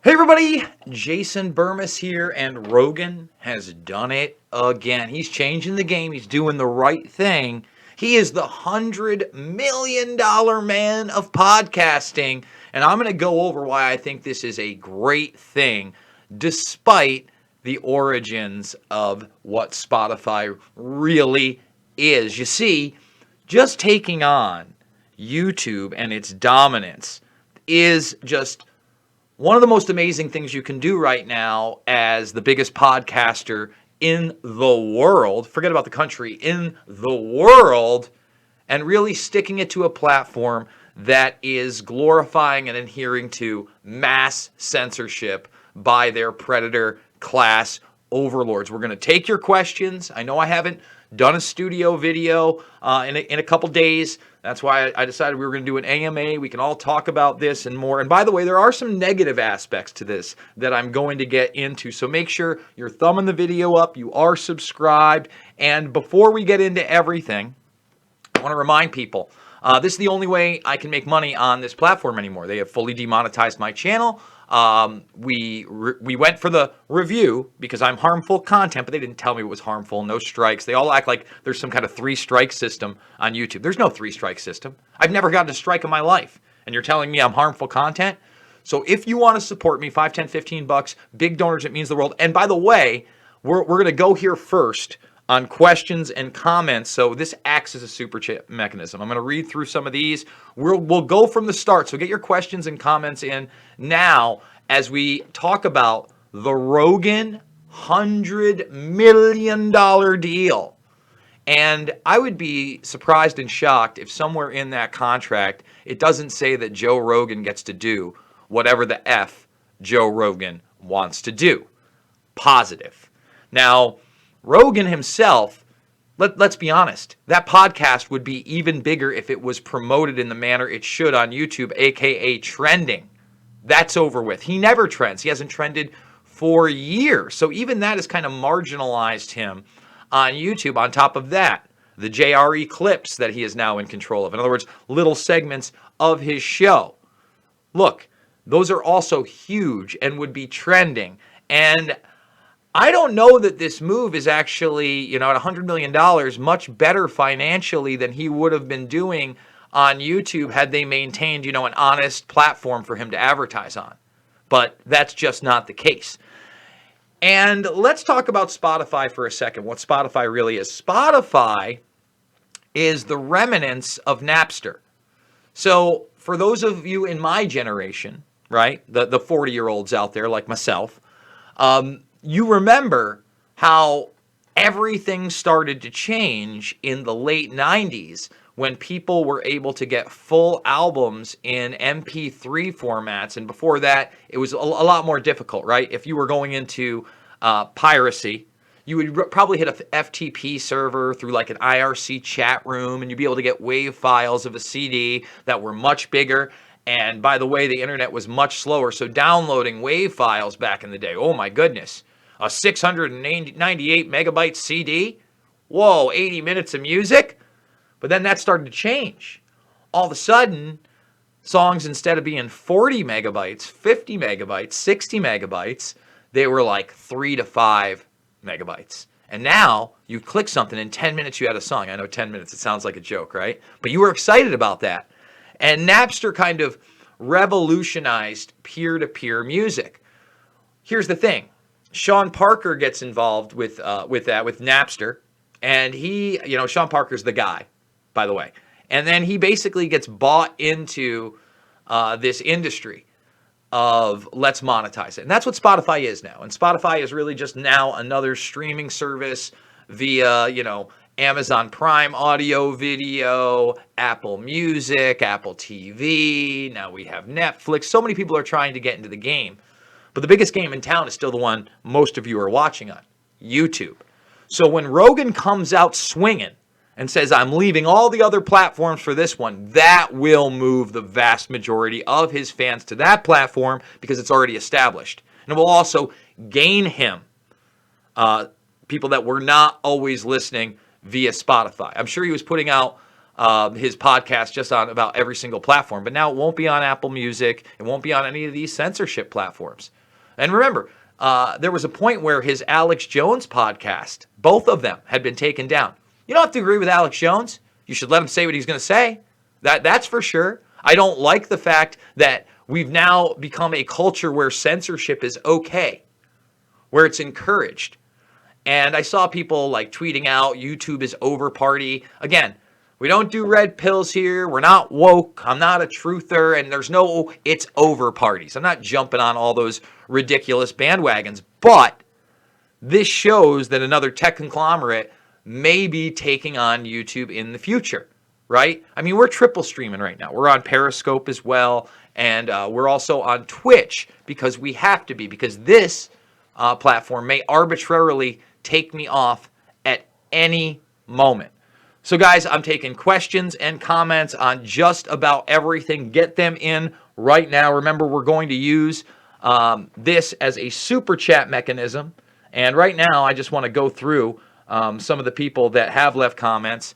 Hey everybody, Jason Burmis here, and Rogan has done it again. He's changing the game. He's doing the right thing. He is the $100 million man of podcasting, and I'm going to go over why I think this is a great thing, despite the origins of what Spotify really is. You see, just taking on YouTube and its dominance is just one of the most amazing things you can do right now as the biggest podcaster in the world, forget about the country, in the world, and really sticking it to a platform that is glorifying and adhering to mass censorship by their predator class overlords. We're going to take your questions. I know I haven't done a studio video in a couple days. That's why I decided we were going to do an AMA. We can all talk about this and more. And by the way, there are some negative aspects to this that I'm going to get into. So make sure you're thumbing the video up, you are subscribed. And before we get into everything, I want to remind people, this is the only way I can make money on this platform anymore. They have fully demonetized my channel. We went for the review because I'm harmful content, but they didn't tell me it was harmful. No strikes. They all act like there's some kind of 3-strike system on YouTube. There's no 3-strike system. I've never gotten a strike in my life. And you're telling me I'm harmful content? So if you want to support me, $5, $10, $15, big donors, it means the world. And by the way, we're going to go here first on questions and comments. So this acts as a super chat mechanism. I'm going to read through some of these. We'll go from the start. So get your questions and comments in now as we talk about the Rogan $100 million deal. And I would be surprised and shocked if somewhere in that contract, it doesn't say that Joe Rogan gets to do whatever the F Joe Rogan wants to do. Positive. Now, Rogan himself, let's be honest, that podcast would be even bigger if it was promoted in the manner it should on YouTube, aka trending. That's over with. He never trends. He hasn't trended for years. So even that has kind of marginalized him on YouTube. On top of that, the JRE clips that he is now in control of. In other words, little segments of his show. Look, those are also huge and would be trending. And I don't know that this move is actually, at $100 million, much better financially than he would have been doing on YouTube had they maintained, an honest platform for him to advertise on. But that's just not the case. And let's talk about Spotify for a second, what Spotify really is. Spotify is the remnants of Napster. So for those of you in my generation, right, the 40-year-olds out there like myself, you remember how everything started to change in the late 90s when people were able to get full albums in MP3 formats. And before that, it was a lot more difficult, right? If you were going into piracy, you would probably hit a FTP server through like an IRC chat room, and you'd be able to get WAV files of a CD that were much bigger. And by the way, the internet was much slower. So downloading WAV files back in the day, oh my goodness. A 698 megabyte CD? Whoa, 80 minutes of music? But then that started to change. All of a sudden, songs, instead of being 40 megabytes, 50 megabytes, 60 megabytes, they were like 3 to 5 megabytes. And now you click something, in 10 minutes you had a song. I know 10 minutes, it sounds like a joke, right? But you were excited about that. And Napster kind of revolutionized peer-to-peer music. Here's the thing. Sean Parker gets involved with Napster, and he, Sean Parker's the guy, by the way. And then he basically gets bought into this industry of let's monetize it. And that's what Spotify is now. And Spotify is really just now another streaming service via, Amazon Prime audio, video, Apple Music, Apple TV. Now we have Netflix. So many people are trying to get into the game. But the biggest game in town is still the one most of you are watching on, YouTube. So when Rogan comes out swinging and says, I'm leaving all the other platforms for this one, that will move the vast majority of his fans to that platform because it's already established. And it will also gain him people that were not always listening via Spotify. I'm sure he was putting out his podcast just on about every single platform. But now it won't be on Apple Music. It won't be on any of these censorship platforms. And remember, there was a point where his Alex Jones podcast, both of them had been taken down. You don't have to agree with Alex Jones. You should let him say what he's going to say. That's for sure. I don't like the fact that we've now become a culture where censorship is okay, where it's encouraged. And I saw people like tweeting out, YouTube is over party. Again, we don't do red pills here. We're not woke. I'm not a truther. And there's no it's over parties. I'm not jumping on all those ridiculous bandwagons. But this shows that another tech conglomerate may be taking on YouTube in the future, right? I mean, we're triple streaming right now. We're on Periscope as well. And we're also on Twitch because we have to be, because this platform may arbitrarily take me off at any moment. So guys, I'm taking questions and comments on just about everything. Get them in right now. Remember, we're going to use this as a super chat mechanism. And right now, I just want to go through some of the people that have left comments.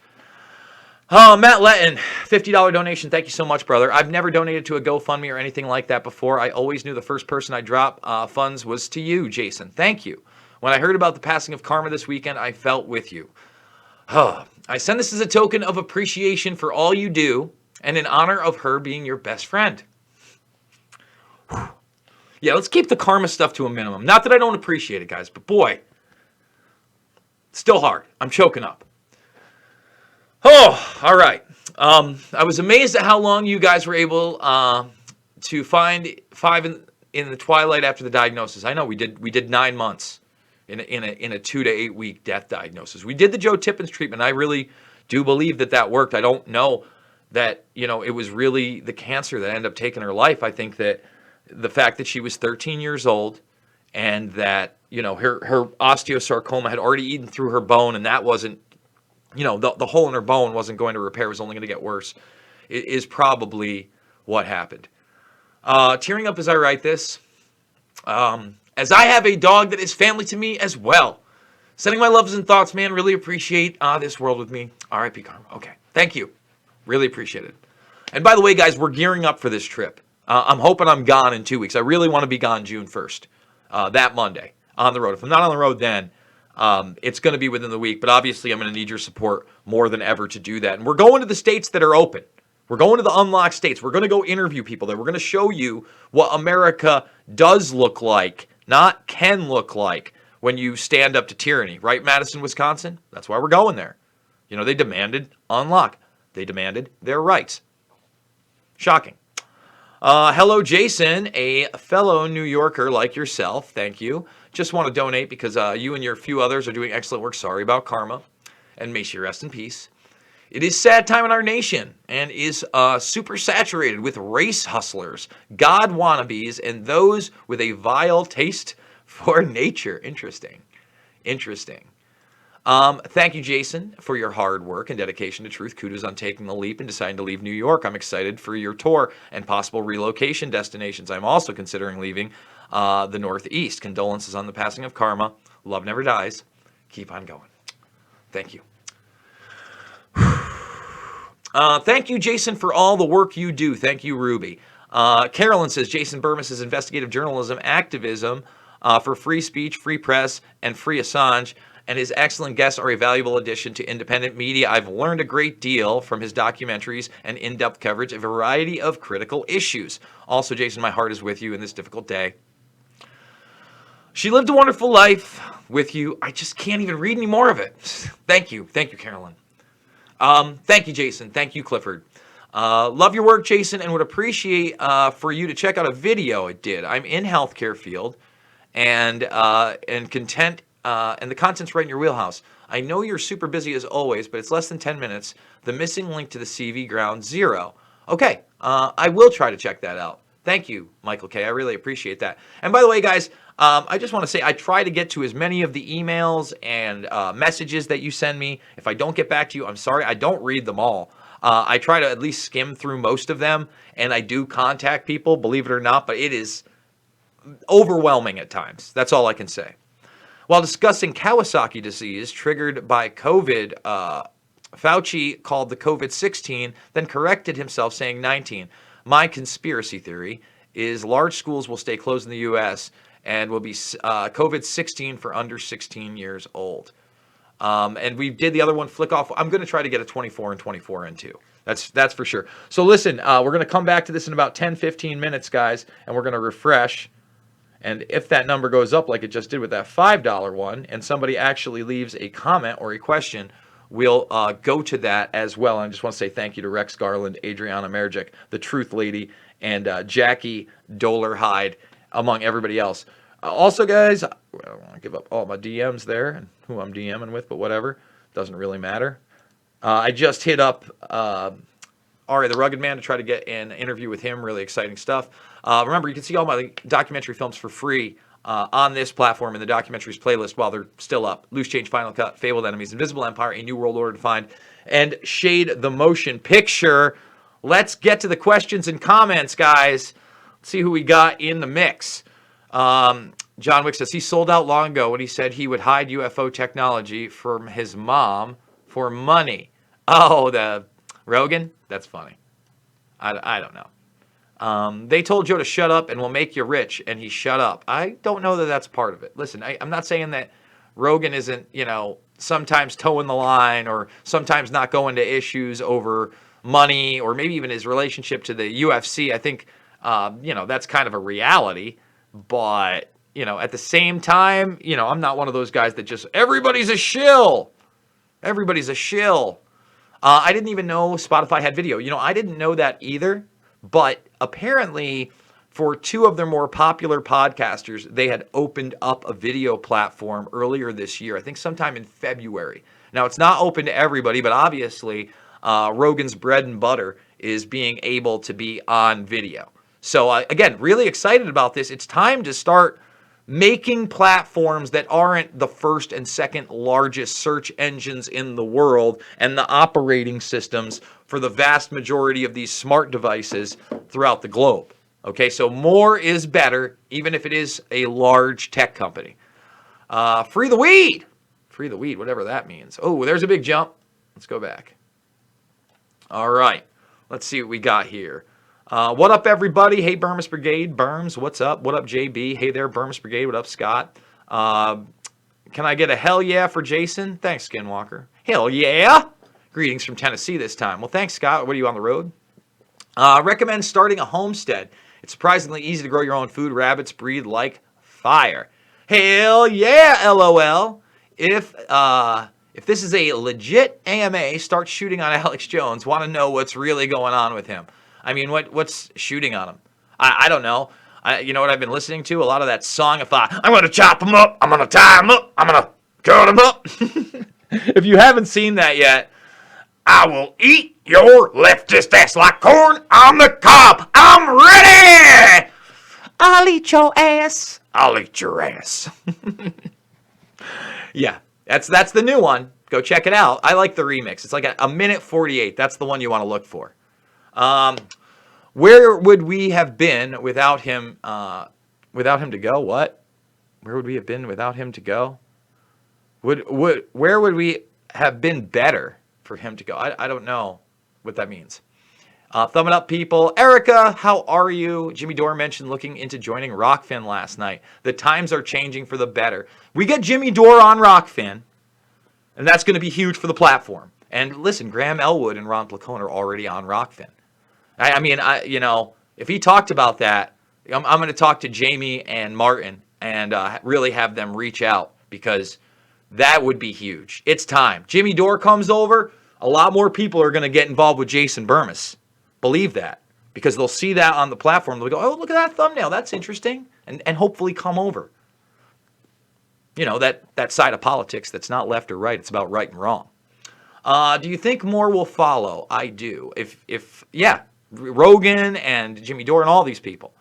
Oh, Matt Letton, $50 donation. Thank you so much, brother. I've never donated to a GoFundMe or anything like that before. I always knew the first person I drop funds was to you, Jason. Thank you. When I heard about the passing of Karma this weekend, I felt with you. I send this as a token of appreciation for all you do and in honor of her being your best friend. Yeah, let's keep the karma stuff to a minimum. Not that I don't appreciate it, guys, but boy, still hard. I'm choking up. Oh, all right. I was amazed at how long you guys were able to find 5 in the twilight after the diagnosis. I know we did 9 months in a 2 to 8 week death diagnosis. We did the Joe Tippins treatment. I really do believe that worked. I don't know that it was really the cancer that ended up taking her life. I think that the fact that she was 13 years old and that her osteosarcoma had already eaten through her bone, and that wasn't the hole in her bone wasn't going to repair, it was only going to get worse, is probably what happened. Tearing up as I write this, as I have a dog that is family to me as well. Sending my loves and thoughts, man. Really appreciate this world with me. R.I.P. Karma. Okay, thank you. Really appreciate it. And by the way, guys, we're gearing up for this trip. I'm hoping I'm gone in 2 weeks. I really want to be gone June 1st, that Monday, on the road. If I'm not on the road then, it's going to be within the week, but obviously I'm going to need your support more than ever to do that. And we're going to the states that are open. We're going to the unlocked states. We're going to go interview people there. We're going to show you what America does look like, not can look like, when you stand up to tyranny. Right, Madison, Wisconsin? That's why we're going there. They demanded unlock. They demanded their rights. Shocking. Hello, Jason, a fellow New Yorker like yourself. Thank you. Just want to donate because you and your few others are doing excellent work. Sorry about Karma. And may she rest in peace. It is sad time in our nation and is super saturated with race hustlers, God wannabes, and those with a vile taste for nature. Interesting. Thank you, Jason, for your hard work and dedication to truth. Kudos on taking the leap and deciding to leave New York. I'm excited for your tour and possible relocation destinations. I'm also considering leaving the Northeast. Condolences on the passing of Karma. Love never dies. Keep on going. Thank you. Thank you, Jason, for all the work you do. Thank you, Ruby. Carolyn says, Jason Burmis' investigative journalism activism for free speech, free press, and free Assange, and his excellent guests are a valuable addition to independent media. I've learned a great deal from his documentaries and in-depth coverage of a variety of critical issues. Also, Jason, my heart is with you in this difficult day. She lived a wonderful life with you. I just can't even read any more of it. Thank you, Carolyn. Thank you, Jason. Thank you, Clifford. Love your work, Jason, and would appreciate for you to check out a video it did. I'm in healthcare field and content, and the content's right in your wheelhouse. I know you're super busy as always, but it's less than 10 minutes. The missing link to the CV Ground Zero. Okay, I will try to check that out. Thank you, Michael K. I really appreciate that. And by the way, guys, I just want to say I try to get to as many of the emails and messages that you send me. If I don't get back to you, I'm sorry. I don't read them all. I try to at least skim through most of them, and I do contact people, believe it or not, but it is overwhelming at times. That's all I can say. While discussing Kawasaki disease triggered by COVID Fauci called the COVID-16, then corrected himself saying 19. My conspiracy theory is large schools will stay closed in the U.S. and will be COVID-16 for under 16 years old. And we did the other one, flick off. I'm going to try to get a 24 and 24 in too. That's for sure. So listen, we're going to come back to this in about 10, 15 minutes, guys, and we're going to refresh. And if that number goes up like it just did with that $5 one, and somebody actually leaves a comment or a question, we'll go to that as well. And I just want to say thank you to Rex Garland, Adriana Merjic, the Truth Lady, and Jackie Doler-Hyde, among everybody else. Also, guys, I don't want to give up all my DMs there and who I'm DMing with, but whatever. Doesn't really matter. I just hit up Ari the Rugged Man to try to get an interview with him. Really exciting stuff. Remember, you can see all my documentary films for free on this platform in the documentaries playlist while they're still up. Loose Change, Final Cut, Fabled Enemies, Invisible Empire, A New World Order Defined, and Shade the Motion Picture. Let's get to the questions and comments, guys. Let's see who we got in the mix. John Wick says he sold out long ago when he said he would hide UFO technology from his mom for money. Oh, the Rogan? That's funny. I don't know. They told Joe to shut up and we'll make you rich, and he shut up. I don't know that that's part of it. Listen, I'm not saying that Rogan isn't, sometimes toeing the line or sometimes not going to issues over money or maybe even his relationship to the UFC. I think, that's kind of a reality. But, at the same time, I'm not one of those guys that just, everybody's a shill. Everybody's a shill. I didn't even know Spotify had video. I didn't know that either. But apparently, for two of their more popular podcasters, they had opened up a video platform earlier this year. I think sometime in February. Now, it's not open to everybody, but obviously, Rogan's bread and butter is being able to be on video. So, again, really excited about this. It's time to start making platforms that aren't the first and second largest search engines in the world and the operating systems for the vast majority of these smart devices throughout the globe. Okay, so more is better, even if it is a large tech company. Free the weed. Free the weed, whatever that means. Oh, there's a big jump. Let's go back. All right, let's see what we got here. What up, everybody? Hey, Burmis Brigade. Burms, what's up? What up, JB? Hey there, Burmis Brigade. What up, Scott? Can I get a hell yeah for Jason? Thanks, Skinwalker. Hell yeah. Greetings from Tennessee this time. Well, thanks, Scott. What are you on the road? Recommend starting a homestead. It's surprisingly easy to grow your own food. Rabbits breed like fire. Hell yeah, LOL. If this is a legit AMA, start shooting on Alex Jones. Want to know what's really going on with him. I mean, what's shooting on him? I don't know. You know what I've been listening to? A lot of that songify. I'm going to chop him up. I'm going to tie him up. I'm going to cut him up. If you haven't seen that yet, I will eat your leftist ass like corn on the cob. I'm ready. I'll eat your ass. I'll eat your ass. Yeah, that's the new one. Go check it out. I like the remix. It's like a minute 48. That's the one you want to look for. Where would we have been without him to go? What? Where would we have been without him to go? Where would we have been better for him to go? I don't know what that means. Thumb it up, people. Erica, how are you? Jimmy Dore mentioned looking into joining Rockfin last night. The times are changing for the better. We get Jimmy Dore on Rockfin, and that's going to be huge for the platform. And listen, Graham Elwood and Ron Placone are already on Rockfin. I mean, if he talked about that, I'm going to talk to Jamie and Martin and really have them reach out because that would be huge. It's time. Jimmy Dore comes over, a lot more people are going to get involved with Jason Burmis. Believe that. Because they'll see that on the platform. They'll go, oh, look at that thumbnail. That's interesting. And hopefully come over. That side of politics that's not left or right. It's about right and wrong. Do you think more will follow? I do. Yeah. Rogan and Jimmy Dore and all these people.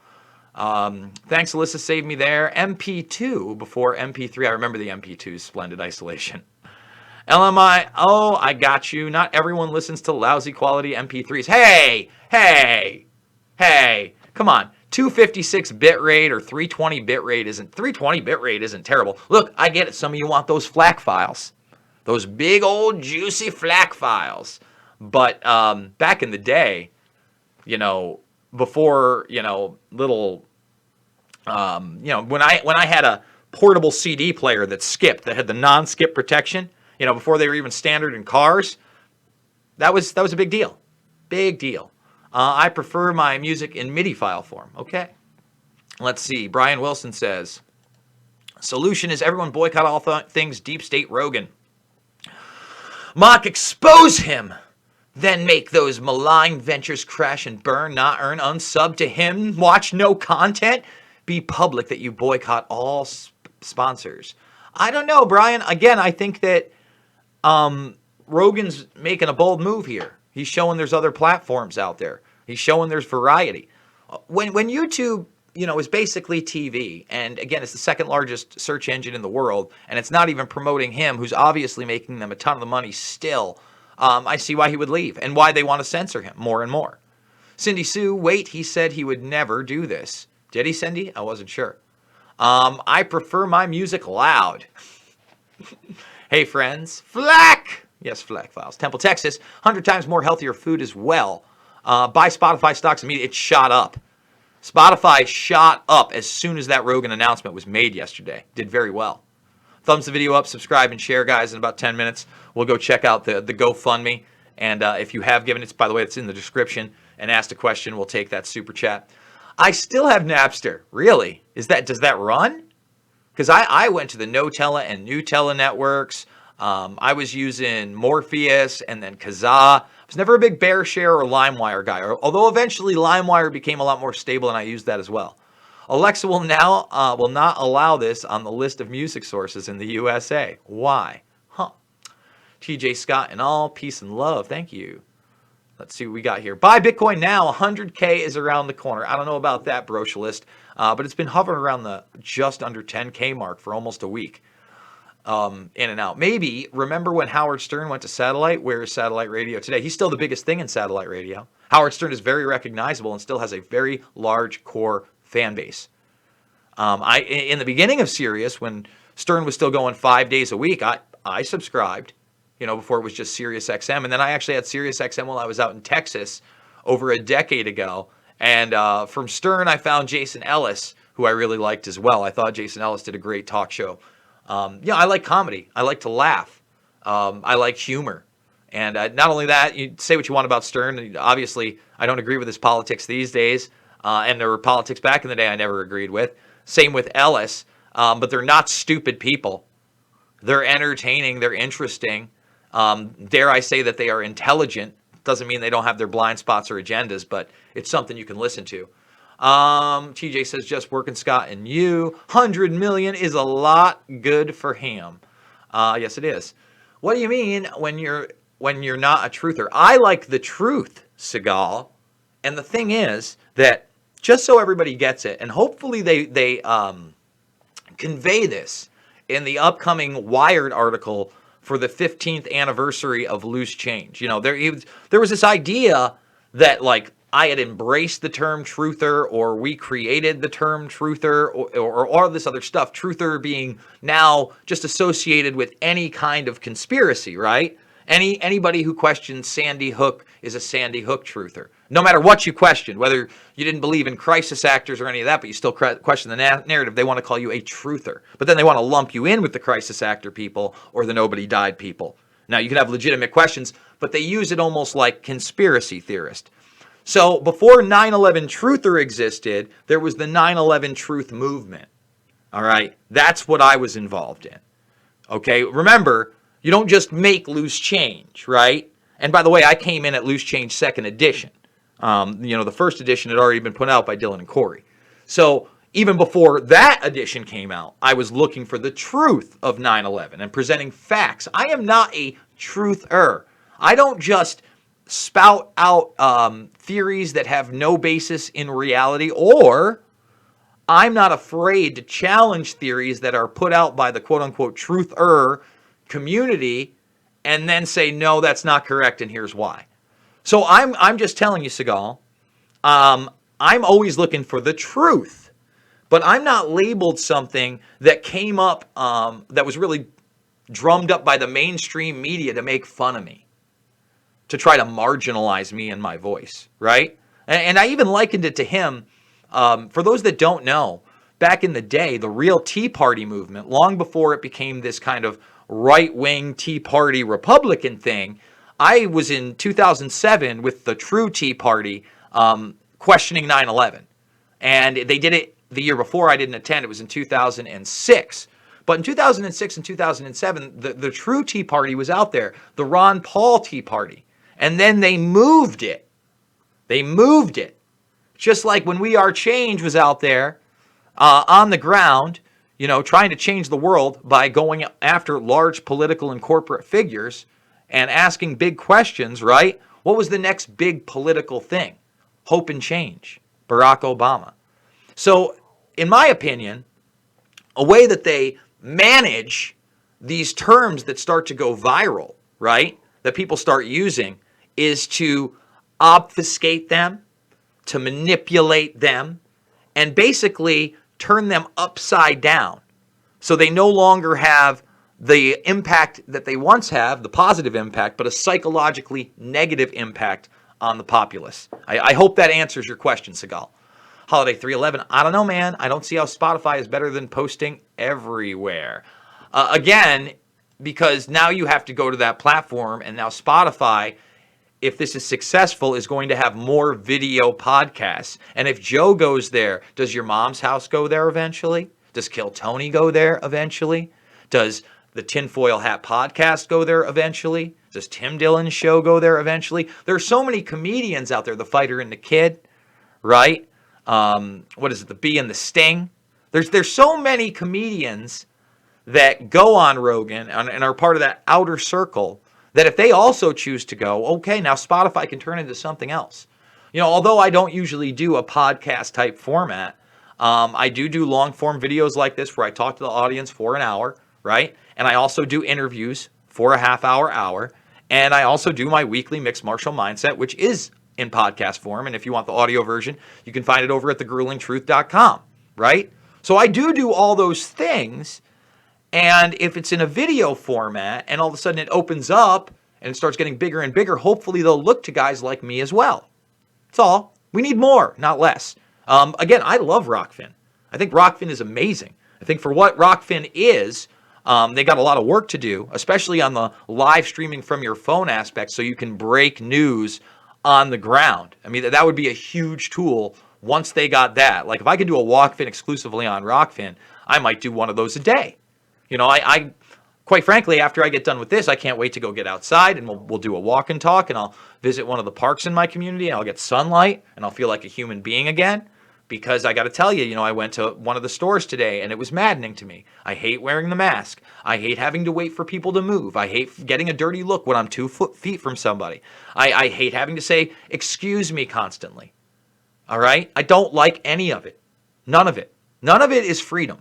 Thanks, Alyssa, saved me there. MP2 before MP3. I remember the MP2's splendid isolation. LMI, oh, I got you. Not everyone listens to lousy quality MP3s. Hey, come on. 256 bitrate or 320 bitrate isn't terrible. Look, I get it. Some of you want those FLAC files. Those big old juicy FLAC files. But back in the day, you know, before, you know, little, you know, when I had a portable CD player that skipped, that had the non-skip protection, you know, before they were even standard in cars, that was a big deal. Big deal. I prefer my music in MIDI file form. Okay. Let's see. Brian Wilson says, solution is everyone boycott all things deep state Rogan. Mock, expose him. Then make those malign ventures crash and burn, not earn, unsub to him, watch no content, be public that you boycott all sponsors. I don't know, Brian. Again, I think that Rogan's making a bold move here. He's showing there's other platforms out there. He's showing there's variety. When YouTube, you know, is basically TV, and again, it's the second largest search engine in the world, and it's not even promoting him, who's obviously making them a ton of the money still. I see why he would leave and why they want to censor him more and more. Cindy Sue, wait, he said he would never do this. Did he, Cindy? I wasn't sure. I prefer my music loud. Hey, friends. FLAC! Yes, FLAC files. Temple, Texas. 100 times more healthier food as well. Buy Spotify stocks immediately. It shot up. Spotify shot up as soon as that Rogan announcement was made yesterday. Did very well. Thumbs the video up, subscribe, and share, guys. In about 10 minutes, we'll go check out the GoFundMe. And if you have given it, by the way, it's in the description, and asked a question, we'll take that super chat. I still have Napster. Really? Does that run? Because I went to the Notella and Nutella networks. I was using Morpheus and then Kazaa. I was never a big BearShare or LimeWire guy, although eventually LimeWire became a lot more stable, and I used that as well. Alexa will not allow this on the list of music sources in the USA. Why? Huh. TJ Scott and all, peace and love. Thank you. Let's see what we got here. Buy Bitcoin now. 100K is around the corner. I don't know about that, Brocialist, but it's been hovering around the just under 10K mark for almost a week. In and out. Maybe, remember when Howard Stern went to satellite? Where is satellite radio today? He's still the biggest thing in satellite radio. Howard Stern is very recognizable and still has a very large core fan base. In the beginning of Sirius, when Stern was still going 5 days a week, I subscribed, you know, before it was just Sirius XM. And then I actually had Sirius XM while I was out in Texas over a decade ago. And from Stern, I found Jason Ellis, who I really liked as well. I thought Jason Ellis did a great talk show. Yeah, I like comedy. I like to laugh. I like humor. And not only that, you say what you want about Stern. Obviously, I don't agree with his politics these days. And there were politics back in the day I never agreed with. Same with Ellis. But they're not stupid people. They're entertaining. They're interesting. Dare I say that they are intelligent. Doesn't mean they don't have their blind spots or agendas, but it's something you can listen to. TJ says, just working Scott and you. 100 million is a lot. Good for him. Yes, it is. What do you mean when you're not a truther? I like the truth, Seagal. And the thing is that just so everybody gets it, and hopefully they convey this in the upcoming Wired article for the 15th anniversary of Loose Change. You know, there was this idea that, like, I had embraced the term truther, or we created the term truther, or all this other stuff. Truther being now just associated with any kind of conspiracy, right? Anybody who questions Sandy Hook is a Sandy Hook truther. No matter what you question, whether you didn't believe in crisis actors or any of that, but you still question the narrative, they want to call you a truther. But then they want to lump you in with the crisis actor people or the nobody died people. Now, you can have legitimate questions, but they use it almost like conspiracy theorist. So before 9/11 Truther existed, there was the 9/11 Truth movement. All right? That's what I was involved in. Okay? Remember, you don't just make Loose Change, right? And by the way, I came in at Loose Change second edition. You know, the first edition had already been put out by Dylan and Corey. So even before that edition came out, I was looking for the truth of 9/11 and presenting facts. I am not a truther. I don't just spout out theories that have no basis in reality, or I'm not afraid to challenge theories that are put out by the quote-unquote truther community and then say, no, that's not correct, and here's why. So I'm just telling you, Seagal, I'm always looking for the truth, but I'm not labeled something that came up that was really, drummed up by the mainstream media to make fun of me, to try to marginalize me and my voice, right? And I even likened it to him. For those that don't know, back in the day, the real Tea Party movement, long before it became this kind of right-wing Tea Party Republican thing, I was in 2007 with the true Tea Party questioning 9/11. And they did it the year before. I didn't attend. It was in 2006. But in 2006 and 2007, the true Tea Party was out there, the Ron Paul Tea Party. And then they moved it. They moved it. Just like when We Are Change was out there on the ground, trying to change the world by going after large political and corporate figures and asking big questions, right? What was the next big political thing? Hope and change. Barack Obama. So, in my opinion, a way that they manage these terms that start to go viral, right, that people start using, is to obfuscate them, to manipulate them, and basically turn them upside down. So they no longer have the impact that they once have, the positive impact, but a psychologically negative impact on the populace. I hope that answers your question, Segal. Holiday 311, I don't know, man. I don't see how Spotify is better than posting everywhere. Again, because now you have to go to that platform, and now Spotify, if this is successful, is going to have more video podcasts. And if Joe goes there, does Your Mom's House go there eventually? Does Kill Tony go there eventually? Does the Tinfoil Hat podcast go there eventually? Does Tim Dillon's show go there eventually? There are so many comedians out there, The Fighter and the Kid, right? What is it, The Bee and the Sting? There's so many comedians that go on Rogan and are part of that outer circle that if they also choose to go, okay, now Spotify can turn into something else. Although I don't usually do a podcast type format, I do long form videos like this where I talk to the audience for an hour, right? And I also do interviews for a half hour. And I also do my weekly Mixed Martial Mindset, which is in podcast form. And if you want the audio version, you can find it over at thegruelingtruth.com, right? So I do all those things. And if it's in a video format and all of a sudden it opens up and it starts getting bigger and bigger, hopefully they'll look to guys like me as well. That's all. We need more, not less. Again, I love Rockfin. I think Rockfin is amazing. I think for what Rockfin is, they got a lot of work to do, especially on the live streaming from your phone aspect so you can break news on the ground. I mean, that would be a huge tool once they got that. Like if I could do a Walkfin exclusively on Rockfin, I might do one of those a day. I quite frankly, after I get done with this, I can't wait to go get outside and we'll do a walk and talk and I'll visit one of the parks in my community and I'll get sunlight and I'll feel like a human being again. Because I got to tell you, I went to one of the stores today and it was maddening to me. I hate wearing the mask. I hate having to wait for people to move. I hate getting a dirty look when I'm 2 feet from somebody. I hate having to say, excuse me constantly. All right? I don't like any of it. None of it. None of it is freedom.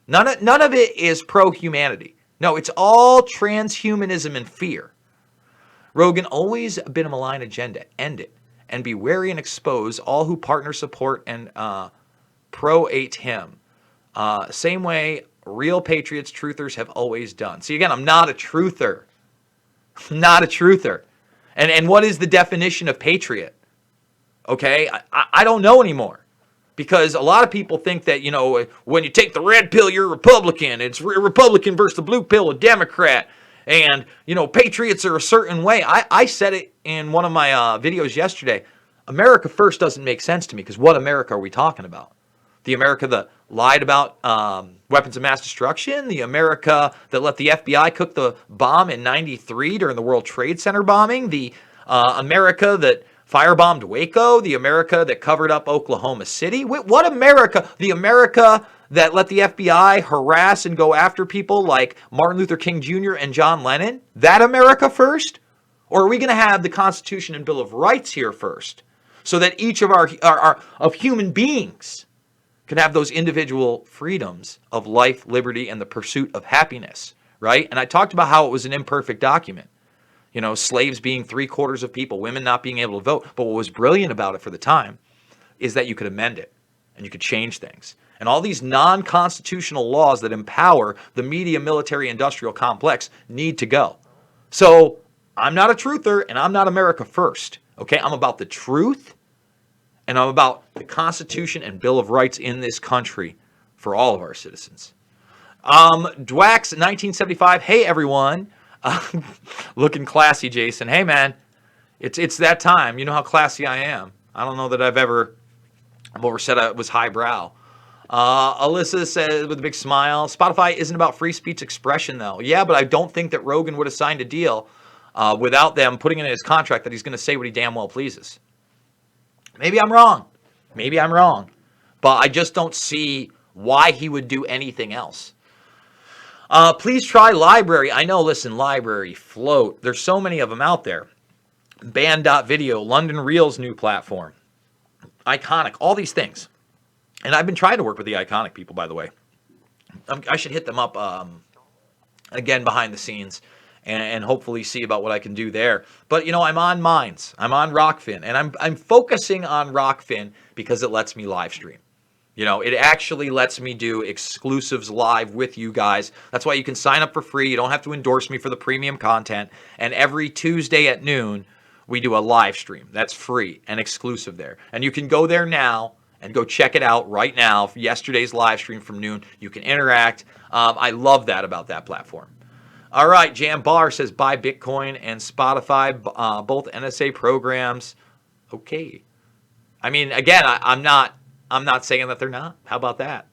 None of it is pro-humanity. No, it's all transhumanism and fear. Rogan, always been a malign agenda. End it. And be wary and expose all who partner, support, and pro-ate him. Same way real patriots, truthers have always done. See, again, I'm not a truther. Not a truther. And what is the definition of patriot? Okay, I don't know anymore. Because a lot of people think that, when you take the red pill, you're a Republican. It's Republican versus the blue pill, a Democrat. And, patriots are a certain way. I said it in one of my videos yesterday. America first doesn't make sense to me because what America are we talking about? The America that lied about weapons of mass destruction? The America that let the FBI cook the bomb in '93 during the World Trade Center bombing? The America that firebombed Waco? The America that covered up Oklahoma City? What America? The America that let the FBI harass and go after people like Martin Luther King Jr. and John Lennon? That America first? Or are we going to have the Constitution and Bill of Rights here first? So that each of our of human beings can have those individual freedoms of life, liberty, and the pursuit of happiness, right? And I talked about how it was an imperfect document. Slaves being 3/4 of people, women not being able to vote. But what was brilliant about it for the time is that you could amend it and you could change things. And all these non-constitutional laws that empower the media military industrial complex need to go. So I'm not a truther and I'm not America first. Okay, I'm about the truth and I'm about the Constitution and Bill of Rights in this country for all of our citizens. Dwax 1975. Hey everyone, looking classy, Jason. Hey man, it's that time. You know how classy I am. I don't know that I've ever said I was highbrow. Alyssa says with a big smile, Spotify isn't about free speech expression though. Yeah, but I don't think that Rogan would have signed a deal without them putting in his contract that he's going to say what he damn well pleases. Maybe I'm wrong. Maybe I'm wrong. But I just don't see why he would do anything else. Please try Library. I know, listen, Library, Float. There's so many of them out there. Band.video, London Reel's new platform. Iconic, all these things. And I've been trying to work with the Iconic people, by the way. I should hit them up again behind the scenes and hopefully see about what I can do there. But, you know, I'm on Minds. I'm on Rockfin. And I'm focusing on Rockfin because it lets me live stream. You know, it actually lets me do exclusives live with you guys. That's why you can sign up for free. You don't have to endorse me for the premium content. And every Tuesday at noon, we do a live stream. That's free and exclusive there. And you can go there now and go check it out right now for yesterday's live stream from noon. You can interact. I love that about that platform. All right, Jam Bar says buy Bitcoin and Spotify, both NSA programs. Okay. I mean, again, I'm not saying that they're not. How about that?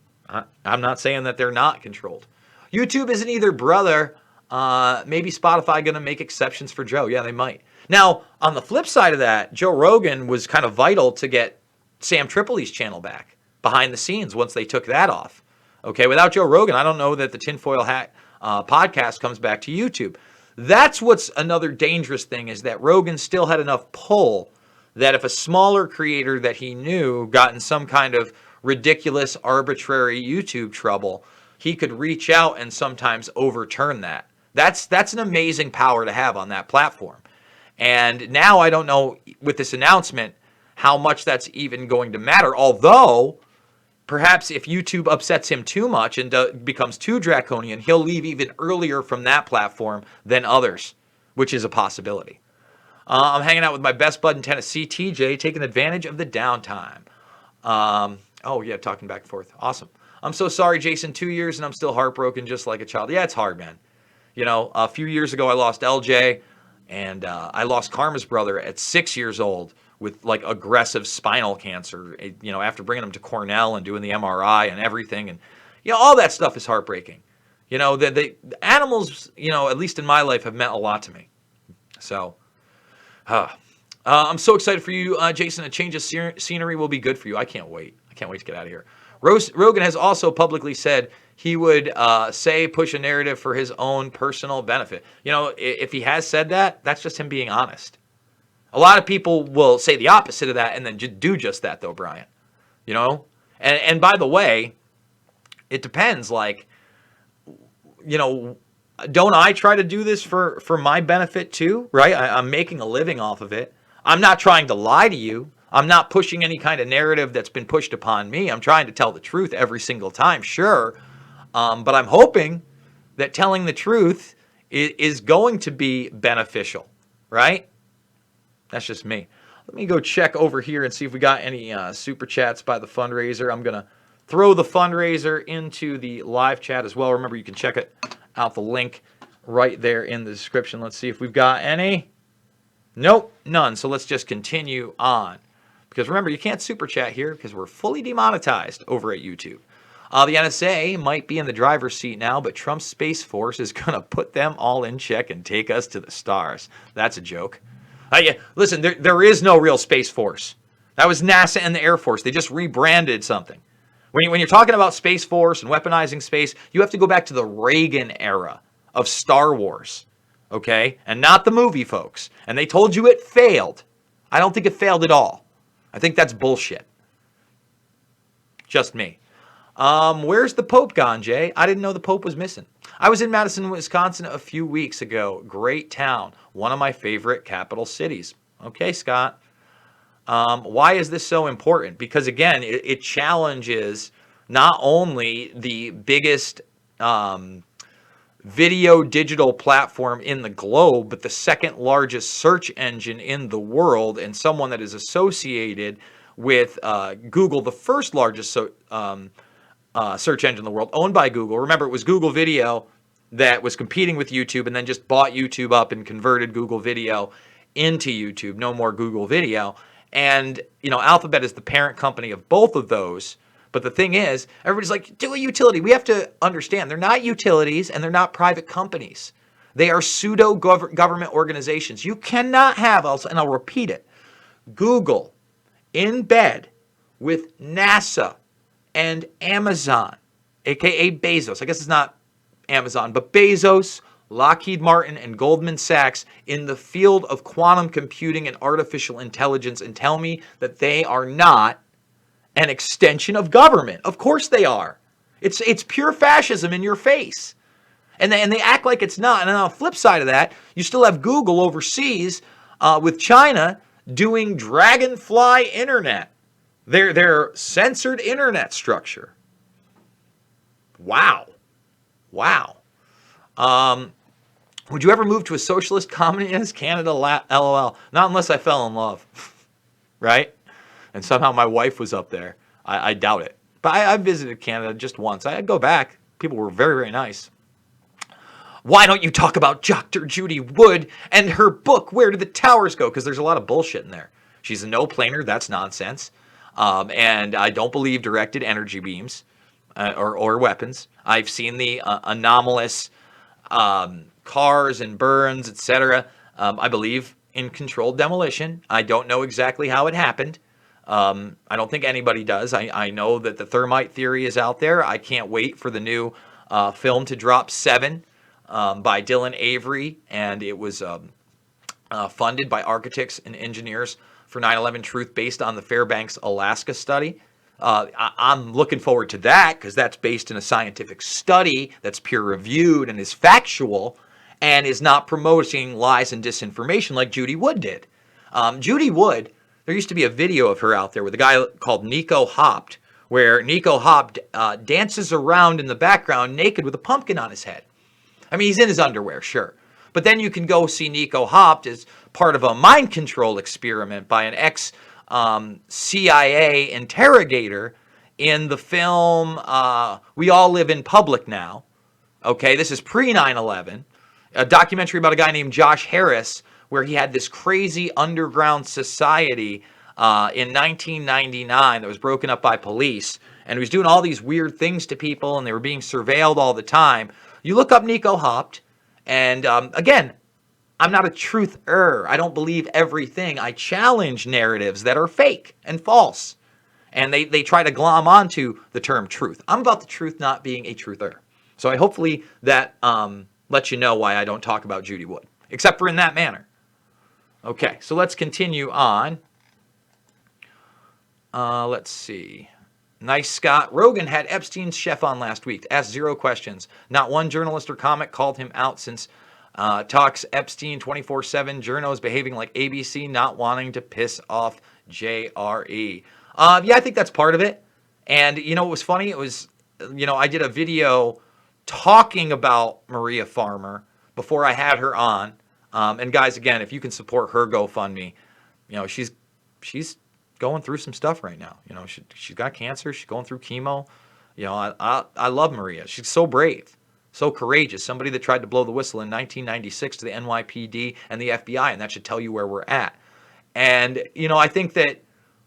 I'm not saying that they're not controlled. YouTube isn't either, brother. Maybe Spotify going to make exceptions for Joe. Yeah, they might. Now, on the flip side of that, Joe Rogan was kind of vital to get Sam Tripoli's channel back behind the scenes once they took that off. Okay, without Joe Rogan, I don't know that the Tinfoil Hat podcast comes back to YouTube. That's what's another dangerous thing, is that Rogan still had enough pull that if a smaller creator that he knew got in some kind of ridiculous, arbitrary YouTube trouble, he could reach out and sometimes overturn that. That's an amazing power to have on that platform. And now I don't know with this announcement how much that's even going to matter. Although, perhaps if YouTube upsets him too much and becomes too draconian, he'll leave even earlier from that platform than others, which is a possibility. I'm hanging out with my best bud in Tennessee, TJ, taking advantage of the downtime. Oh, yeah, talking back and forth. Awesome. I'm so sorry, Jason. 2 years and I'm still heartbroken just like a child. Yeah, it's hard, man. You know, a few years ago I lost LJ, and I lost Karma's brother at 6 years old with like aggressive spinal cancer, you know, after bringing him to Cornell and doing the MRI and everything. And, you know, all that stuff is heartbreaking. You know, the animals, you know, at least in my life, have meant a lot to me. So, I'm so excited for you, Jason. A change of scenery will be good for you. I can't wait. I can't wait to get out of here. Rogan has also publicly said he would push a narrative for his own personal benefit. You know, if he has said that, that's just him being honest. A lot of people will say the opposite of that and then do just that, though, Brian. You know? And by the way, it depends. Like, you know, don't I try to do this for my benefit too, right? I'm making a living off of it. I'm not trying to lie to you. I'm not pushing any kind of narrative that's been pushed upon me. I'm trying to tell the truth every single time, sure. But I'm hoping that telling the truth is going to be beneficial, right? That's just me. Let me go check over here and see if we got any super chats by the fundraiser. I'm going to throw the fundraiser into the live chat as well. Remember, you can check it out, the link right there in the description. Let's see if we've got any. Nope, none. So let's just continue on. Because remember, you can't super chat here because we're fully demonetized over at YouTube. The NSA might be in the driver's seat now, but Trump's Space Force is going to put them all in check and take us to the stars. That's a joke. Yeah, listen, there is no real Space Force. That was NASA and the Air Force. They just rebranded something. When you're talking about Space Force and weaponizing space, you have to go back to the Reagan era of Star Wars, okay? And not the movie, folks. And they told you it failed. I don't think it failed at all. I think that's bullshit. Just me. Where's the Pope gone, Jay? I didn't know the Pope was missing. I was in Madison, Wisconsin a few weeks ago. Great town. One of my favorite capital cities. Okay, Scott. Why is this so important? Because again, it challenges not only the biggest video digital platform in the globe, but the second largest search engine in the world, and someone that is associated with Google, the first largest search engine in the world, owned by Google. Remember, it was Google Video that was competing with YouTube and then just bought YouTube up and converted Google Video into YouTube. No more Google Video. And, Alphabet is the parent company of both of those. But the thing is, everybody's like, do a utility. We have to understand they're not utilities and they're not private companies. They are pseudo government organizations. You cannot have, and I'll repeat it, Google in bed with NASA and Amazon, aka Bezos. I guess it's not Amazon, but Bezos, Lockheed Martin, and Goldman Sachs in the field of quantum computing and artificial intelligence, and tell me that they are not an extension of government. Of course they are. It's pure fascism in your face. And they act like it's not. And on the flip side of that, you still have Google overseas with China doing Dragonfly Internet, their censored internet structure. Wow. Would you ever move to a socialist communist Canada? LOL. Not unless I fell in love, right? And somehow my wife was up there. I doubt it. But I visited Canada just once. I'd go back. People were very, very nice. Why don't you talk about Dr. Judy Wood and her book, Where Did the Towers Go? Because there's a lot of bullshit in there. She's a no-planer. That's nonsense. And I don't believe directed energy beams or weapons. I've seen the anomalous cars and burns, etc. I believe in controlled demolition. I don't know exactly how it happened. I don't think anybody does. I know that the thermite theory is out there. I can't wait for the new film to drop, 7, by Dylan Avery, and it was funded by architects and engineers for 9/11 Truth, based on the Fairbanks, Alaska study. I'm looking forward to that because that's based in a scientific study that's peer-reviewed and is factual and is not promoting lies and disinformation like Judy Wood did. Judy Wood, there used to be a video of her out there with a guy called Nico Hopt, where Nico Hopt dances around in the background naked with a pumpkin on his head. I mean, he's in his underwear, sure. But then you can go see Nico Hopt as part of a mind control experiment by an ex-CIA interrogator in the film We All Live in Public Now. Okay, this is pre-9/11. A documentary about a guy named Josh Harris, where he had this crazy underground society in 1999 that was broken up by police. And he was doing all these weird things to people, and they were being surveilled all the time. You look up Nico Hopt, and again, I'm not a truther. I don't believe everything. I challenge narratives that are fake and false. And they try to glom onto the term truth. I'm about the truth not being a truther. So I hopefully that lets you know why I don't talk about Judy Wood, except for in that manner. Okay, so let's continue on. Let's see. Nice, Scott. Rogan had Epstein's chef on last week. Asked 0 questions. Not one journalist or comic called him out since talks Epstein 24/7. Journos behaving like ABC, not wanting to piss off JRE. Yeah, I think that's part of it. And, it was funny. It was, I did a video talking about Maria Farmer before I had her on. And guys, again, if you can support her GoFundMe, she's going through some stuff right now. She's got cancer. She's going through chemo. I love Maria. She's so brave, so courageous. Somebody that tried to blow the whistle in 1996 to the NYPD and the FBI, and that should tell you where we're at. And, I think that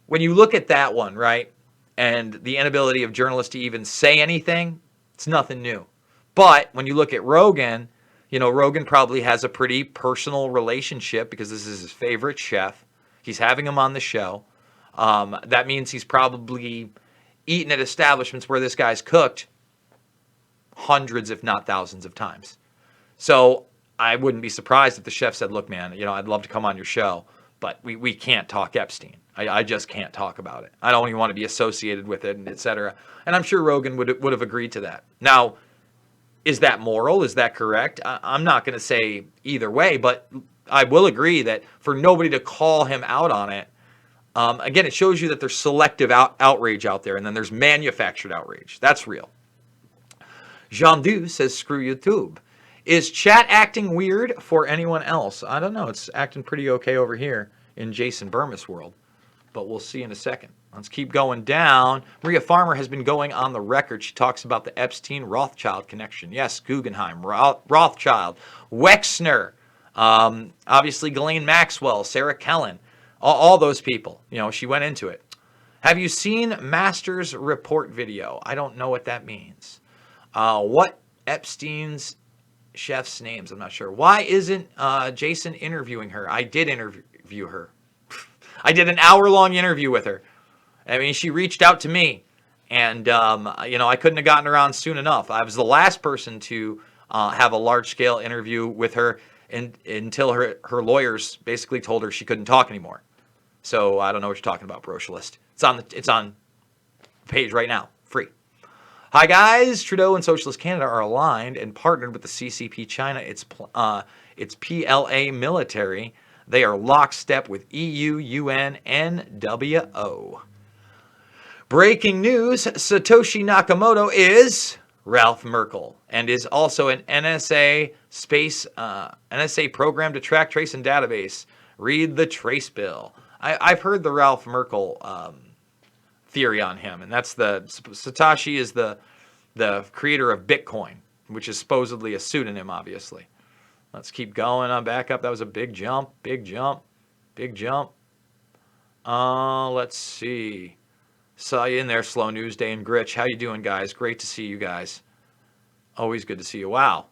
when you look at that one, right, and the inability of journalists to even say anything, it's nothing new. But when you look at Rogan, Rogan probably has a pretty personal relationship because this is his favorite chef. He's having him on the show. That means he's probably eaten at establishments where this guy's cooked hundreds, if not thousands of times. So I wouldn't be surprised if the chef said, look, man, I'd love to come on your show, but we can't talk Epstein. I just can't talk about it. I don't even want to be associated with it, and et cetera. And I'm sure Rogan would have agreed to that. Now, is that moral? Is that correct? I'm not going to say either way, but I will agree that for nobody to call him out on it, Again, it shows you that there's selective outrage out there, and then there's manufactured outrage. That's real. Jean Du says, screw YouTube. Is chat acting weird for anyone else? I don't know. It's acting pretty okay over here in Jason Burmis world, but we'll see in a second. Let's keep going down. Maria Farmer has been going on the record. She talks about the Epstein-Rothschild connection. Yes, Guggenheim, Rothschild, Wexner, obviously Ghislaine Maxwell, Sarah Kellen, all those people. You know, she went into it. Have you seen Masters report video? I don't know what that means. What Epstein's chef's names? I'm not sure. Why isn't Jason interviewing her? I did interview her. I did an hour-long interview with her. I mean, she reached out to me, and you know, I couldn't have gotten her on soon enough. I was the last person to have a large-scale interview with her until her lawyers basically told her she couldn't talk anymore. So I don't know what you're talking about, Brocialist. It's on the page right now, free. Hi guys, Trudeau and Socialist Canada are aligned and partnered with the CCP China. It's PLA military. They are lockstep with EU, UN, NWO. Breaking news, Satoshi Nakamoto is Ralph Merkel and is also an NSA NSA program to track, trace, and database. Read the trace bill. I've heard the Ralph Merkel theory on him, and that's Satoshi is the creator of Bitcoin, which is supposedly a pseudonym, obviously. Let's keep going on back up. That was a big jump, big jump, big jump. Let's see. Saw you in there, Slow News Day and Gritch. How you doing, guys? Great to see you guys. Always good to see you. Wow,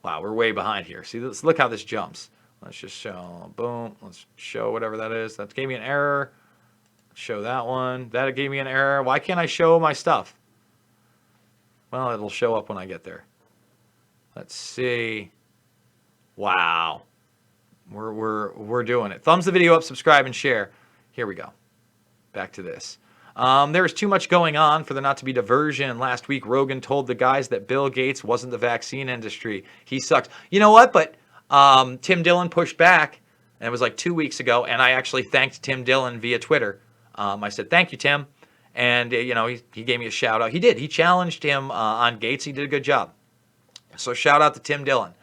we're way behind here. See, look how this jumps. Let's just show, boom. Let's show whatever that is. That gave me an error. Show that one. That gave me an error. Why can't I show my stuff? Well, it'll show up when I get there. Let's see. Wow. We're doing it. Thumbs the video up, subscribe, and share. Here we go. Back to this. There is too much going on for there not to be diversion. Last week, Rogan told the guys that Bill Gates wasn't the vaccine industry. He sucks. You know what? But Tim Dillon pushed back, and it was like 2 weeks ago, and I actually thanked Tim Dillon via Twitter. I said, thank you, Tim. And, you know, he gave me a shout out. He did. He challenged him on Gates. He did a good job. So shout out to Tim Dillon.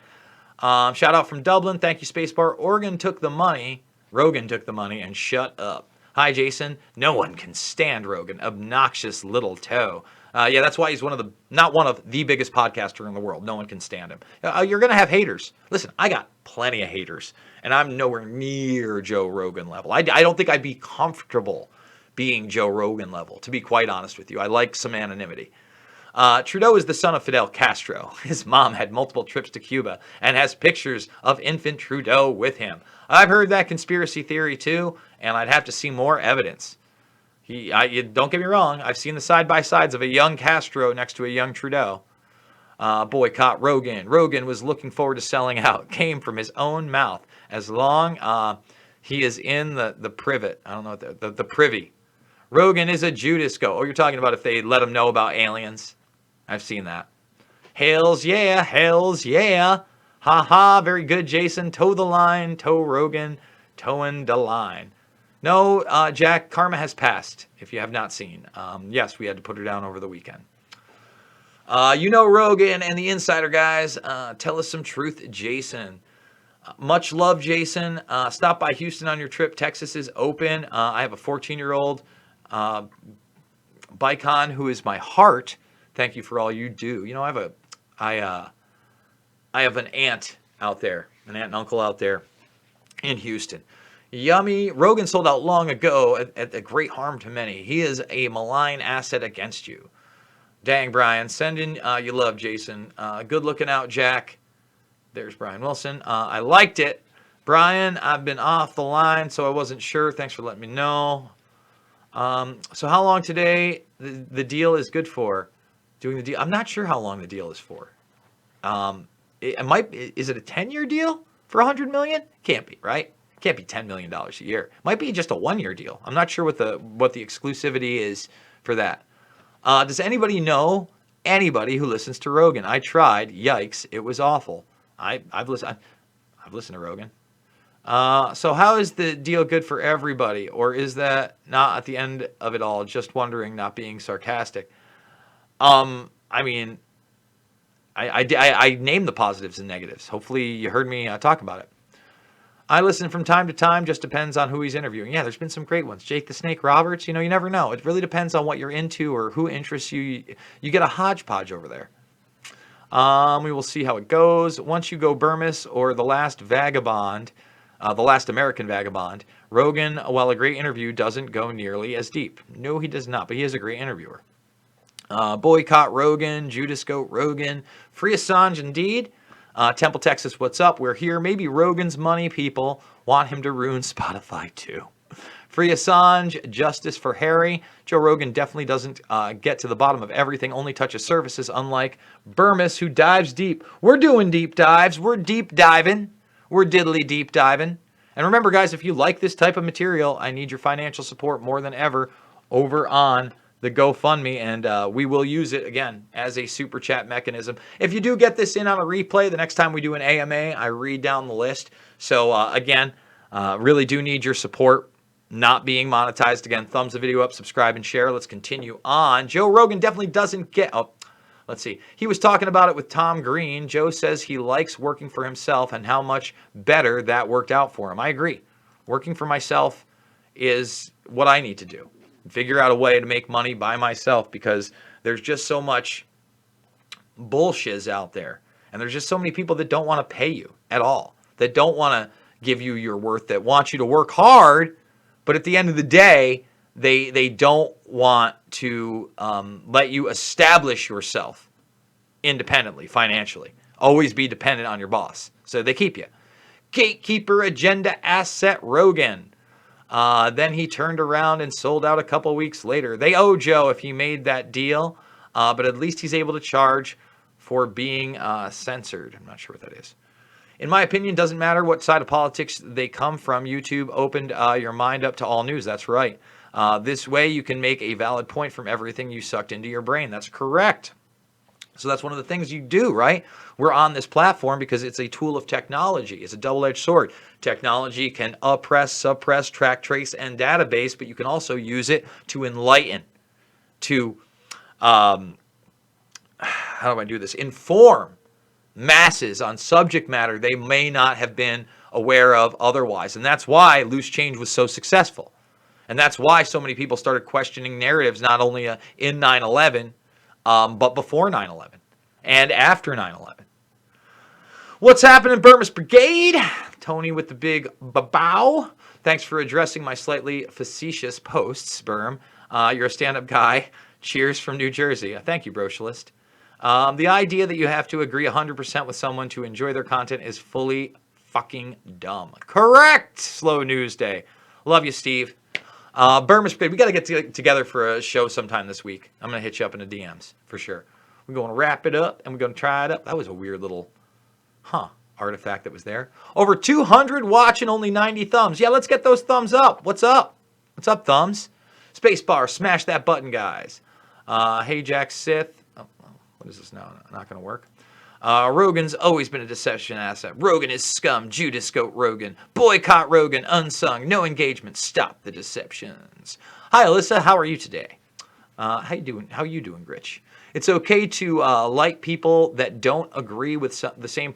Shout out from Dublin. Thank you, Spacebar. Rogan took the money, and shut up. Hi, Jason. No one can stand Rogan. Obnoxious little toe. Yeah, that's why he's not one of the biggest podcaster in the world. No one can stand him. You're going to have haters. Listen, I got plenty of haters, and I'm nowhere near Joe Rogan level. I don't think I'd be comfortable being Joe Rogan level, to be quite honest with you. I like some anonymity. Trudeau is the son of Fidel Castro. His mom had multiple trips to Cuba and has pictures of infant Trudeau with him. I've heard that conspiracy theory too, and I'd have to see more evidence. Don't get me wrong, I've seen the side-by-sides of a young Castro next to a young Trudeau. Boycott Rogan. Rogan was looking forward to selling out. Came from his own mouth. As long he is in the privet. I don't know what the privy. Rogan is a Judas go. Oh, you're talking about if they let him know about aliens. I've seen that. Hails yeah, hails yeah. Ha ha, very good, Jason. Toe the line, toe Rogan, toeing the line. No, Jack, karma has passed, if you have not seen. Yes, we had to put her down over the weekend. You know Rogan and the Insider guys. Tell us some truth, Jason. Much love, Jason. Stop by Houston on your trip. Texas is open. I have a 14-year-old Bicon who is my heart. Thank you for all you do. You know, I have an aunt out there, an aunt and uncle out there in Houston. Yummy. Rogan sold out long ago at a great harm to many. He is a malign asset against you. Dang, Brian. Send in you love, Jason. Good looking out, Jack. There's Brian Wilson. I liked it. Brian, I've been off the line, so I wasn't sure. Thanks for letting me know. So how long today the deal is good for? Doing the deal. I'm not sure how long the deal is for. Is it a 10-year deal for $100 million? Can't be, right? Can't be $10 million a year. Might be just a 1-year deal. I'm not sure what the exclusivity is for that. Does anybody know anybody who listens to Rogan? I tried. Yikes! It was awful. I've listened to Rogan. So how is the deal good for everybody? Or is that not at the end of it all? Just wondering, not being sarcastic. I mean, I named the positives and negatives. Hopefully you heard me talk about it. I listen from time to time, just depends on who he's interviewing. Yeah, there's been some great ones. Jake the Snake Roberts, you never know. It really depends on what you're into or who interests you. You get a hodgepodge over there. We will see how it goes. Once you go Burmis or The Last Vagabond, The Last American Vagabond, Rogan, while a great interview, doesn't go nearly as deep. No, he does not, but he is a great interviewer. Boycott Rogan, Judas Goat Rogan, Free Assange indeed. Temple, Texas, what's up? We're here. Maybe Rogan's money people want him to ruin Spotify too. Free Assange, justice for Harry. Joe Rogan definitely doesn't get to the bottom of everything, only touches surfaces, unlike Burmis, who dives deep. We're doing deep dives. We're deep diving. We're diddly deep diving. And remember, guys, if you like this type of material, I need your financial support more than ever over on the GoFundMe, and we will use it, again, as a super chat mechanism. If you do get this in on a replay, the next time we do an AMA, I read down the list. So, again, really do need your support. Not being monetized. Again, thumbs the video up, subscribe, and share. Let's continue on. Joe Rogan definitely doesn't get... Oh, let's see. He was talking about it with Tom Green. Joe says he likes working for himself and how much better that worked out for him. I agree. Working for myself is what I need to do. Figure out a way to make money by myself, because there's just so much bullshit out there. And there's just so many people that don't want to pay you at all. That don't want to give you your worth. That want you to work hard. But at the end of the day, they don't want to let you establish yourself independently, financially. Always be dependent on your boss. So they keep you. Gatekeeper agenda asset Rogan. Then he turned around and sold out a couple weeks later. They owe Joe if he made that deal, but at least he's able to charge for being censored. I'm not sure what that is. In my opinion, doesn't matter what side of politics they come from. YouTube opened your mind up to all news. That's right. This way you can make a valid point from everything you sucked into your brain. That's correct. So that's one of the things you do, right? We're on this platform because it's a tool of technology. It's a double-edged sword. Technology can oppress, suppress, track, trace, and database, but you can also use it to enlighten, to, how do I do this? Inform masses on subject matter they may not have been aware of otherwise. And that's why Loose Change was so successful. And that's why so many people started questioning narratives, not only in 9/11, but before 9/11 and after 9/11. What's happening, Burmis Brigade? Tony with the big bow. Thanks for addressing my slightly facetious posts, Berm. You're a stand-up guy. Cheers from New Jersey. Thank you, Brocialist. The idea that you have to agree 100% with someone to enjoy their content is fully fucking dumb. Correct! Slow news day. Love you, Steve. Burmis Brigade, we got to get together for a show sometime this week. I'm going to hit you up in the DMs, for sure. We're going to wrap it up, and we're going to try it up. That was a weird little, artifact that was there. Over 200 watching, only 90 thumbs. Yeah, let's get those thumbs up. What's up? What's up, thumbs? Spacebar, smash that button, guys. Hey, Jack Sith. Oh, what is this now? Not going to work. Rogan's always been a deception asset. Rogan is scum. Judas Goat Rogan. Boycott Rogan. Unsung. No engagement. Stop the deceptions. Hi, Alyssa. How are you today? How you doing? How you doing, Gritch? It's okay to like people that don't agree with the same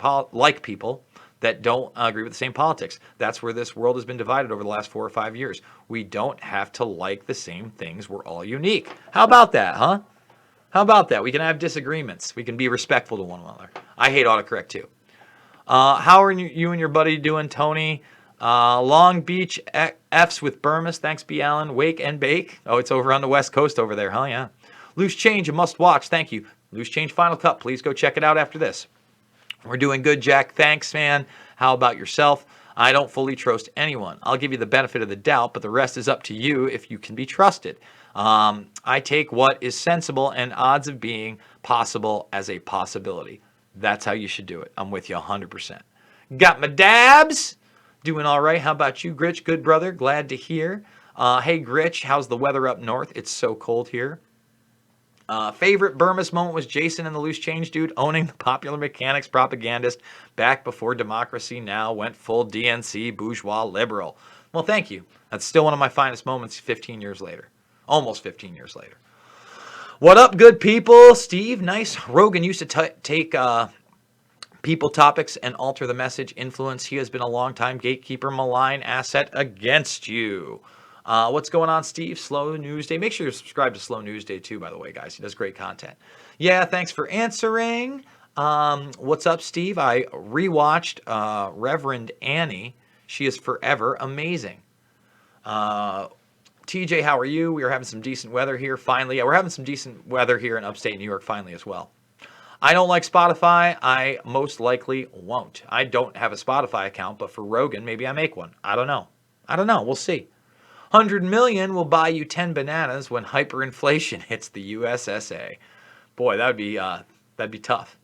people that don't agree with the same politics. That's where this world has been divided over the last 4 or 5 years. We don't have to like the same things. We're all unique. How about that, huh? How about that? We can have disagreements. We can be respectful to one another. I hate autocorrect too. How are you and your buddy doing, Tony? Long Beach F's with Burmis. Thanks, B. Allen. Wake and Bake. Oh, it's over on the West Coast over there, huh? Yeah. Loose Change, a must watch. Thank you. Loose Change Final Cut. Please go check it out after this. We're doing good, Jack. Thanks, man. How about yourself? I don't fully trust anyone. I'll give you the benefit of the doubt, but the rest is up to you if you can be trusted. I take what is sensible and odds of being possible as a possibility. That's how you should do it. I'm with you 100%. Got my dabs. Doing all right. How about you, Gritch? Good, brother. Glad to hear. Hey, Gritch, how's the weather up north? It's so cold here. Favorite Burmese moment was Jason and the Loose Change Dude owning the Popular Mechanics propagandist back before democracy now went full DNC bourgeois liberal. Well, thank you. That's still one of my finest moments 15 years later. Almost 15 years later. What up, good people? Steve, nice. Rogan used to take people topics and alter the message. Influence. He has been a long-time gatekeeper, malign asset against you. What's going on, Steve? Slow News Day. Make sure you're subscribed to Slow News Day too, by the way, guys. He does great content. Yeah, thanks for answering. What's up, Steve? I rewatched Reverend Annie. She is forever amazing. TJ, how are you? We are having some decent weather here finally. Yeah, we're having some decent weather here in upstate New York finally as well. I don't like Spotify. I most likely won't. I don't have a Spotify account, but for Rogan, maybe I make one. I don't know. We'll see. 100 million will buy you 10 bananas when hyperinflation hits the USSA. Boy, that'd be tough.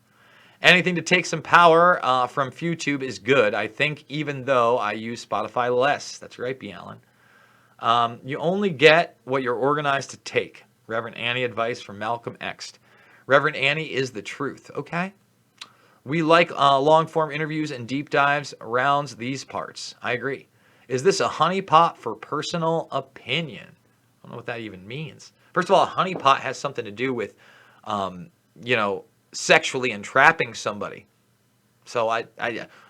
Anything to take some power from YouTube is good. I think even though I use Spotify less. That's right, B. Allen. You only get what you're organized to take. Reverend Annie advice from Malcolm X. Reverend Annie is the truth. Okay. We like long-form interviews and deep dives around these parts. I agree. Is this a honeypot for personal opinion? I don't know what that even means. First of all, a honeypot has something to do with, sexually entrapping somebody. So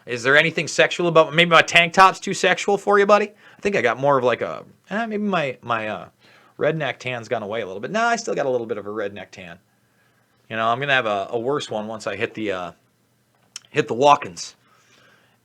is there anything sexual about, maybe my tank top's too sexual for you, buddy? I think I got more of like maybe my redneck tan's gone away a little bit. No, I still got a little bit of a redneck tan. I'm going to have a worse one once I hit the walk-ins.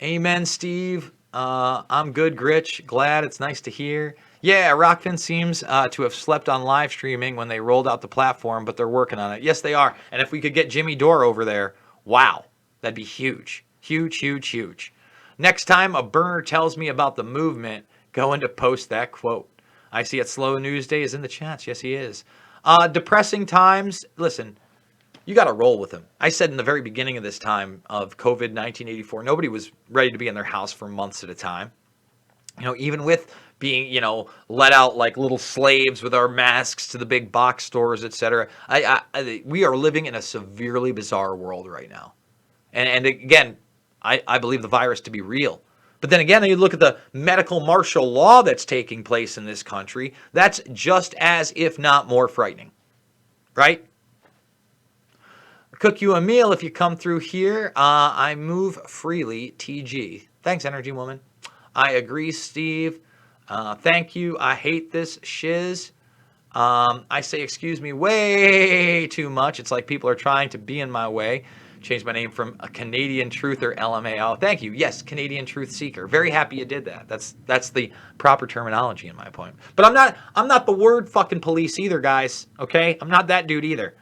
Amen, Steve. I'm good, Gritch. Glad. It's nice to hear. Yeah, Rockfin seems to have slept on live streaming when they rolled out the platform, but they're working on it. Yes, they are. And if we could get Jimmy Dore over there, wow, that'd be huge. Huge, huge, huge. Next time a burner tells me about the movement, going to post that quote. I see it. Slow News Day is in the chats. Yes, he is. Depressing times. Listen, you got to roll with them. I said in the very beginning of this time of COVID 1984, nobody was ready to be in their house for months at a time. Even with being, let out like little slaves with our masks to the big box stores, etc. We are living in a severely bizarre world right now. And again, I believe the virus to be real. But then again, you look at the medical martial law that's taking place in this country. That's just as, if not more frightening. Right? Cook you a meal if you come through here. I move freely, TG. Thanks, Energy Woman. I agree, Steve. Thank you. I hate this shiz. I say excuse me way too much. It's like people are trying to be in my way. Changed my name from a Canadian Truther, LMAO. Thank you. Yes, Canadian Truth Seeker. Very happy you did that. That's the proper terminology in my point. But I'm not the word fucking police either, guys. Okay? I'm not that dude either.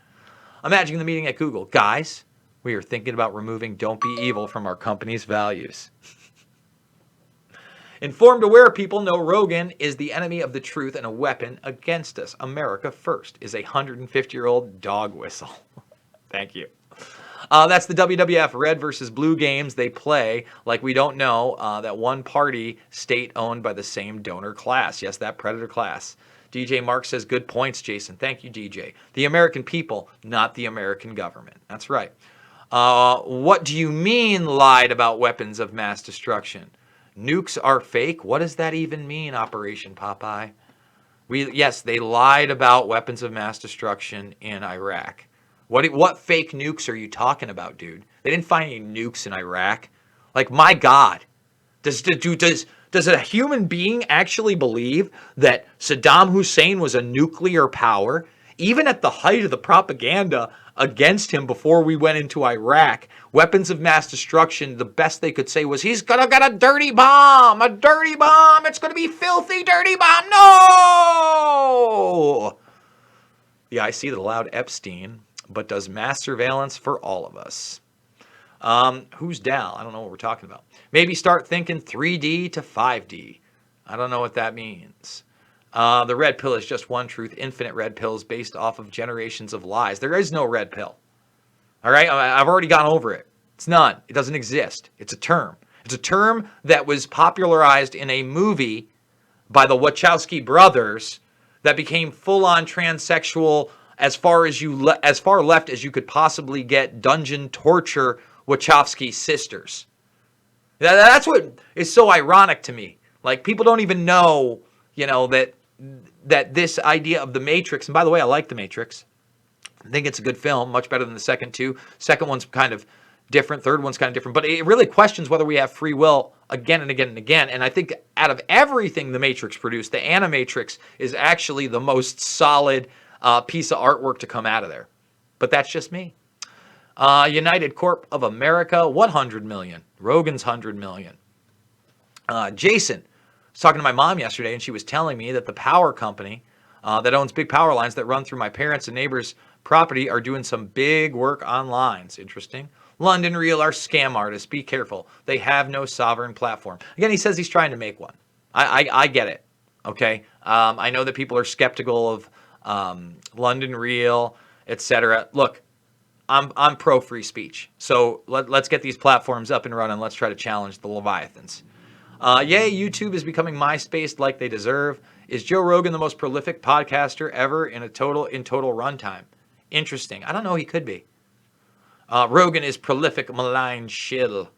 Imagine the meeting at Google. Guys, we are thinking about removing "Don't be evil" from our company's values. Informed, aware people know Rogan is the enemy of the truth and a weapon against us. America first is a 150-year-old dog whistle. Thank you. That's the WWF red versus blue games they play like we don't know that one party state owned by the same donor class. Yes, that predator class. DJ Mark says, good points, Jason. Thank you, DJ. The American people, not the American government. That's right. What do you mean lied about weapons of mass destruction? Nukes are fake? What does that even mean, Operation Popeye? Yes, they lied about weapons of mass destruction in Iraq. What fake nukes are you talking about, dude? They didn't find any nukes in Iraq. Like, my God. Does a human being actually believe that Saddam Hussein was a nuclear power? Even at the height of the propaganda against him before we went into Iraq, weapons of mass destruction, the best they could say was, he's gonna get a dirty bomb! A dirty bomb! It's gonna be filthy dirty bomb! No! The IC that allowed Epstein, but does mass surveillance for all of us. Who's Dal? I don't know what we're talking about. Maybe start thinking 3D to 5D. I don't know what that means. The red pill is just one truth. Infinite red pills based off of generations of lies. There is no red pill. All right? I've already gone over it. It's none. It doesn't exist. It's a term. It's a term that was popularized in a movie by the Wachowski brothers that became full-on transsexual as far left as you could possibly get, dungeon torture Wachowski sisters. That's what is so ironic to me. Like, people don't even know, that this idea of The Matrix, and by the way, I like The Matrix. I think it's a good film, much better than the second two. Second one's kind of different. Third one's kind of different. But it really questions whether we have free will again and again and again. And I think out of everything The Matrix produced, the Animatrix is actually the most solid piece of artwork to come out of there. But that's just me. United Corp of America, 100 million. Rogan's 100 million. Jason was talking to my mom yesterday, and she was telling me that the power company that owns big power lines that run through my parents' and neighbors' property are doing some big work on lines. Interesting. London Real are scam artists. Be careful. They have no sovereign platform. Again, he says he's trying to make one. I get it. Okay. I know that people are skeptical of London Real, etc. Look, I'm pro free speech. So let's get these platforms up and running. Let's try to challenge the Leviathans. Yay, YouTube is becoming MySpace like they deserve. Is Joe Rogan the most prolific podcaster ever in total runtime? Interesting. I don't know. He could be. Rogan is prolific, malign shill.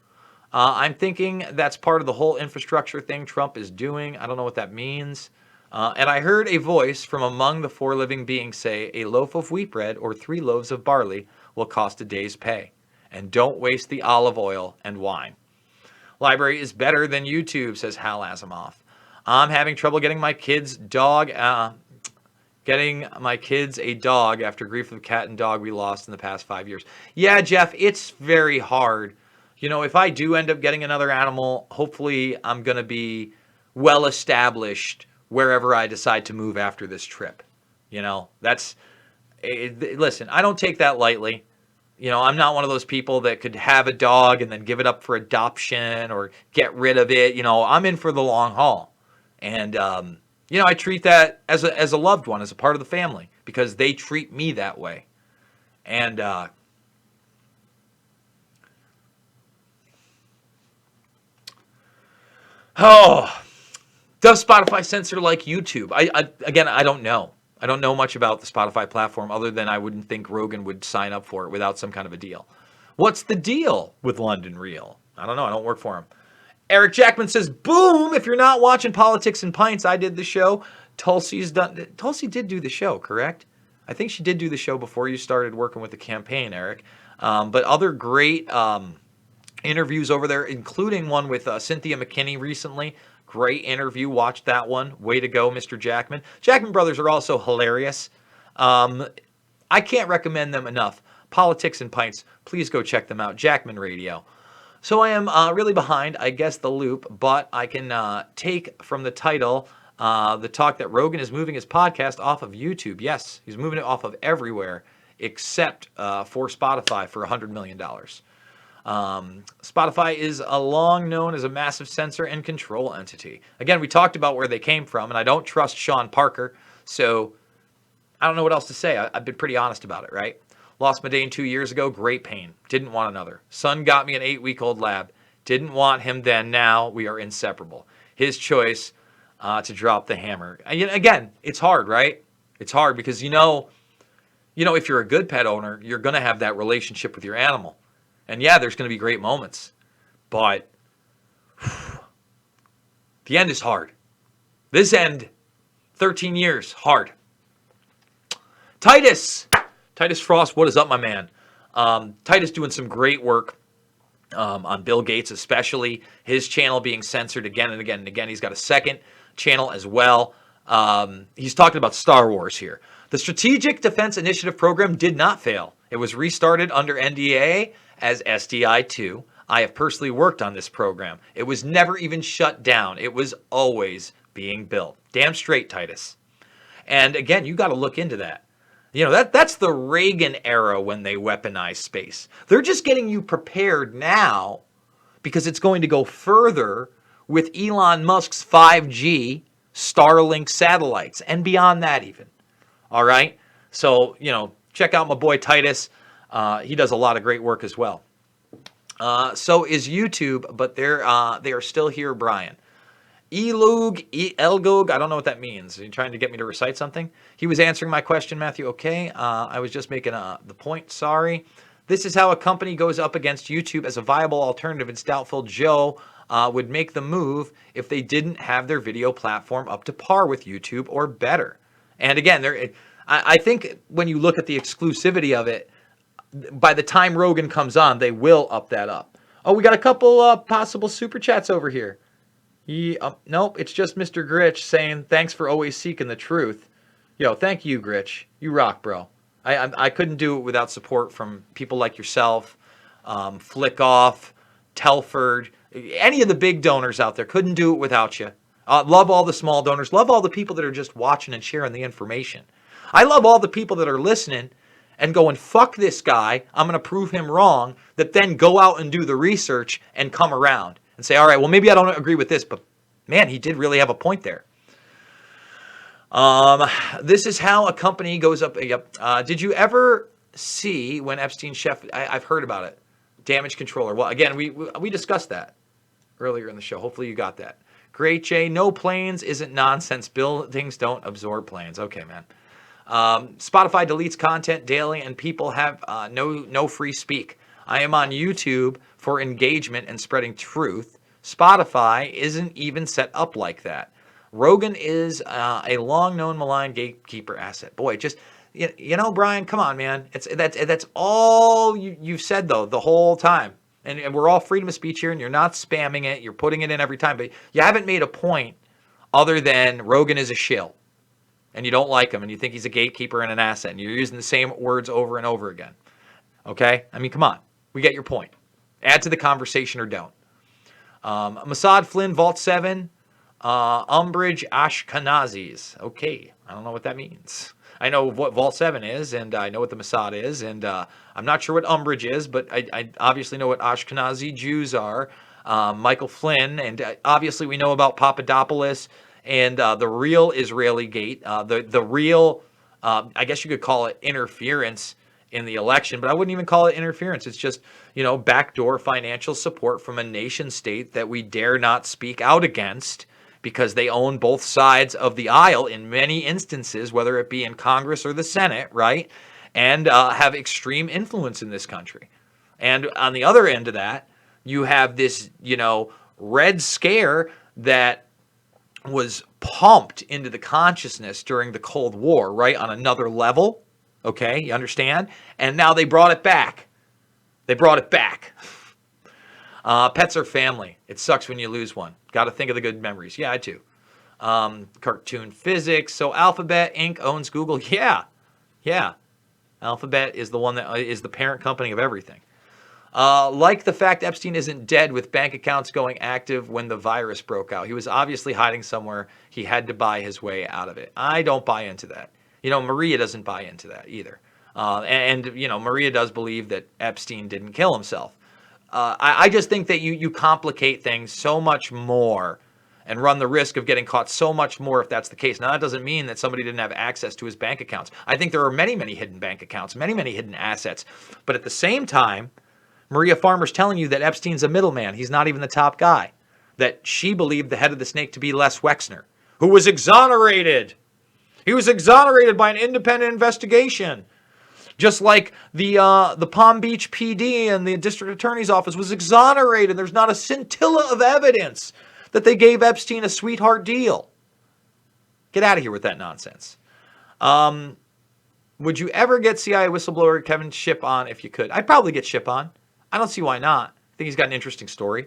I'm thinking that's part of the whole infrastructure thing Trump is doing. I don't know what that means. And I heard a voice from among the four living beings say, a loaf of wheat bread or 3 loaves of barley will cost a day's pay. And don't waste the olive oil and wine. Library is better than YouTube, says Hal Asimov. I'm having trouble getting my kids a dog after grief of the cat and dog we lost in the past 5 years. Yeah, Jeff, it's very hard. If I do end up getting another animal, hopefully I'm going to be well established wherever I decide to move after this trip. Listen, I don't take that lightly. I'm not one of those people that could have a dog and then give it up for adoption or get rid of it. I'm in for the long haul. And, I treat that as a loved one, as a part of the family, because they treat me that way. And, does Spotify censor like YouTube? I don't know. I don't know much about the Spotify platform other than I wouldn't think Rogan would sign up for it without some kind of a deal. What's the deal with London Real? I don't know. I don't work for him. Eric Jackman says, boom, if you're not watching Politics and Pints, I did the show. Tulsi did do the show, correct? I think she did do the show before you started working with the campaign, Eric. But other great interviews over there, including one with Cynthia McKinney recently. Great interview. Watch that one. Way to go, Mr. Jackman. Jackman Brothers are also hilarious. I can't recommend them enough. Politics and Pints. Please go check them out. Jackman Radio. So I am really behind, I guess, the loop, but I can take from the title the talk that Rogan is moving his podcast off of YouTube. Yes, he's moving it off of everywhere except for Spotify for $100 million. Spotify is long known as a massive censor and control entity. Again, we talked about where they came from, and I don't trust Sean Parker, so I don't know what else to say. I've been pretty honest about it, right? Lost my Dane 2 years ago, great pain. Didn't want another. Son got me an 8-week-old lab. Didn't want him then, now we are inseparable. His choice to drop the hammer. Again, it's hard, right? It's hard because if you're a good pet owner, you're going to have that relationship with your animal. And yeah, there's going to be great moments, but the end is hard. This end, 13 years, hard. Titus Frost, what is up, my man? Titus doing some great work on Bill Gates, especially his channel being censored again and again and again. He's got a second channel as well. He's talking about Star Wars here. The Strategic Defense Initiative program did not fail. It was restarted under NDA as SDI-2. I have personally worked on this program. It was never even shut down. It was always being built. Damn straight, Titus. And again, you got to look into that. That's the Reagan era when they weaponized space. They're just getting you prepared now because it's going to go further with Elon Musk's 5G Starlink satellites and beyond that even. All right? So, check out my boy Titus. He does a lot of great work as well. So is YouTube, but they are still here, Brian. Elgog, I don't know what that means. Are you trying to get me to recite something? He was answering my question, Matthew. Okay, I was just making the point. Sorry. This is how a company goes up against YouTube as a viable alternative. It's doubtful Joe would make the move if they didn't have their video platform up to par with YouTube or better. And again, I think when you look at the exclusivity of it, by the time Rogan comes on, they will up that up. Oh, we got a couple possible super chats over here. Nope, it's just Mr. Gritch saying thanks for always seeking the truth. Yo, thank you, Gritch. You rock, bro. I couldn't do it without support from people like yourself, Flick Off, Telford, any of the big donors out there. Couldn't do it without you. Love all the small donors. Love all the people that are just watching and sharing the information. I love all the people that are listening and going, fuck this guy, I'm going to prove him wrong, that then go out and do the research and come around and say, all right, well, maybe I don't agree with this, but man, he did really have a point there. This is how a company goes up. Yep. Did you ever see when Epstein chef, I've heard about it, damage controller. Well, again, we discussed that earlier in the show. Hopefully you got that. Great, Jay. No planes isn't nonsense. Buildings don't absorb planes. Okay, man. Spotify deletes content daily and people have no free speak. I am on YouTube for engagement and spreading truth. Spotify isn't even set up like that. Rogan is a long-known malign gatekeeper asset. Boy, just, you know, Brian, come on, man. That's all you've said, though, the whole time. And we're all freedom of speech here, and you're not spamming it. You're putting it in every time. But you haven't made a point other than Rogan is a shill. And you don't like him, and you think he's a gatekeeper and an asset, and you're using the same words over and over again. Okay? I mean, come on. We get your point. Add to the conversation or don't. Mossad Flynn, Vault 7, Umbridge Ashkenazis. Okay, I don't know what that means. I know what Vault 7 is, and I know what the Mossad is, and I'm not sure what Umbridge is, but I obviously know what Ashkenazi Jews are. Michael Flynn, and obviously we know about Papadopoulos, and the real Israeli gate, the real, I guess you could call it interference in the election, but I wouldn't even call it interference. It's just, backdoor financial support from a nation state that we dare not speak out against because they own both sides of the aisle in many instances, whether it be in Congress or the Senate, right? And have extreme influence in this country. And on the other end of that, you have this, Red Scare that was pumped into the consciousness during the Cold War, right? On another level. Okay, you understand? And now they brought it back. Pets are family. It sucks when you lose one. Got to think of the good memories. Yeah, I do. Cartoon physics. So Alphabet Inc. owns Google. Yeah. Alphabet is the one that is the parent company of everything. Like the fact Epstein isn't dead with bank accounts going active when the virus broke out. He was obviously hiding somewhere. He had to buy his way out of it. I don't buy into that. Maria doesn't buy into that either. Maria does believe that Epstein didn't kill himself. I just think that you complicate things so much more and run the risk of getting caught so much more if that's the case. Now, that doesn't mean that somebody didn't have access to his bank accounts. I think there are many, many hidden bank accounts, many, many hidden assets. But at the same time, Maria Farmer's telling you that Epstein's a middleman. He's not even the top guy. That she believed the head of the snake to be Les Wexner, who was exonerated. He was exonerated by an independent investigation. Just like the Palm Beach PD and the district attorney's office was exonerated. There's not a scintilla of evidence that they gave Epstein a sweetheart deal. Get out of here with that nonsense. Would you ever get CIA whistleblower Kevin Shipp on if you could? I'd probably get Shipp on. I don't see why not. I think he's got an interesting story.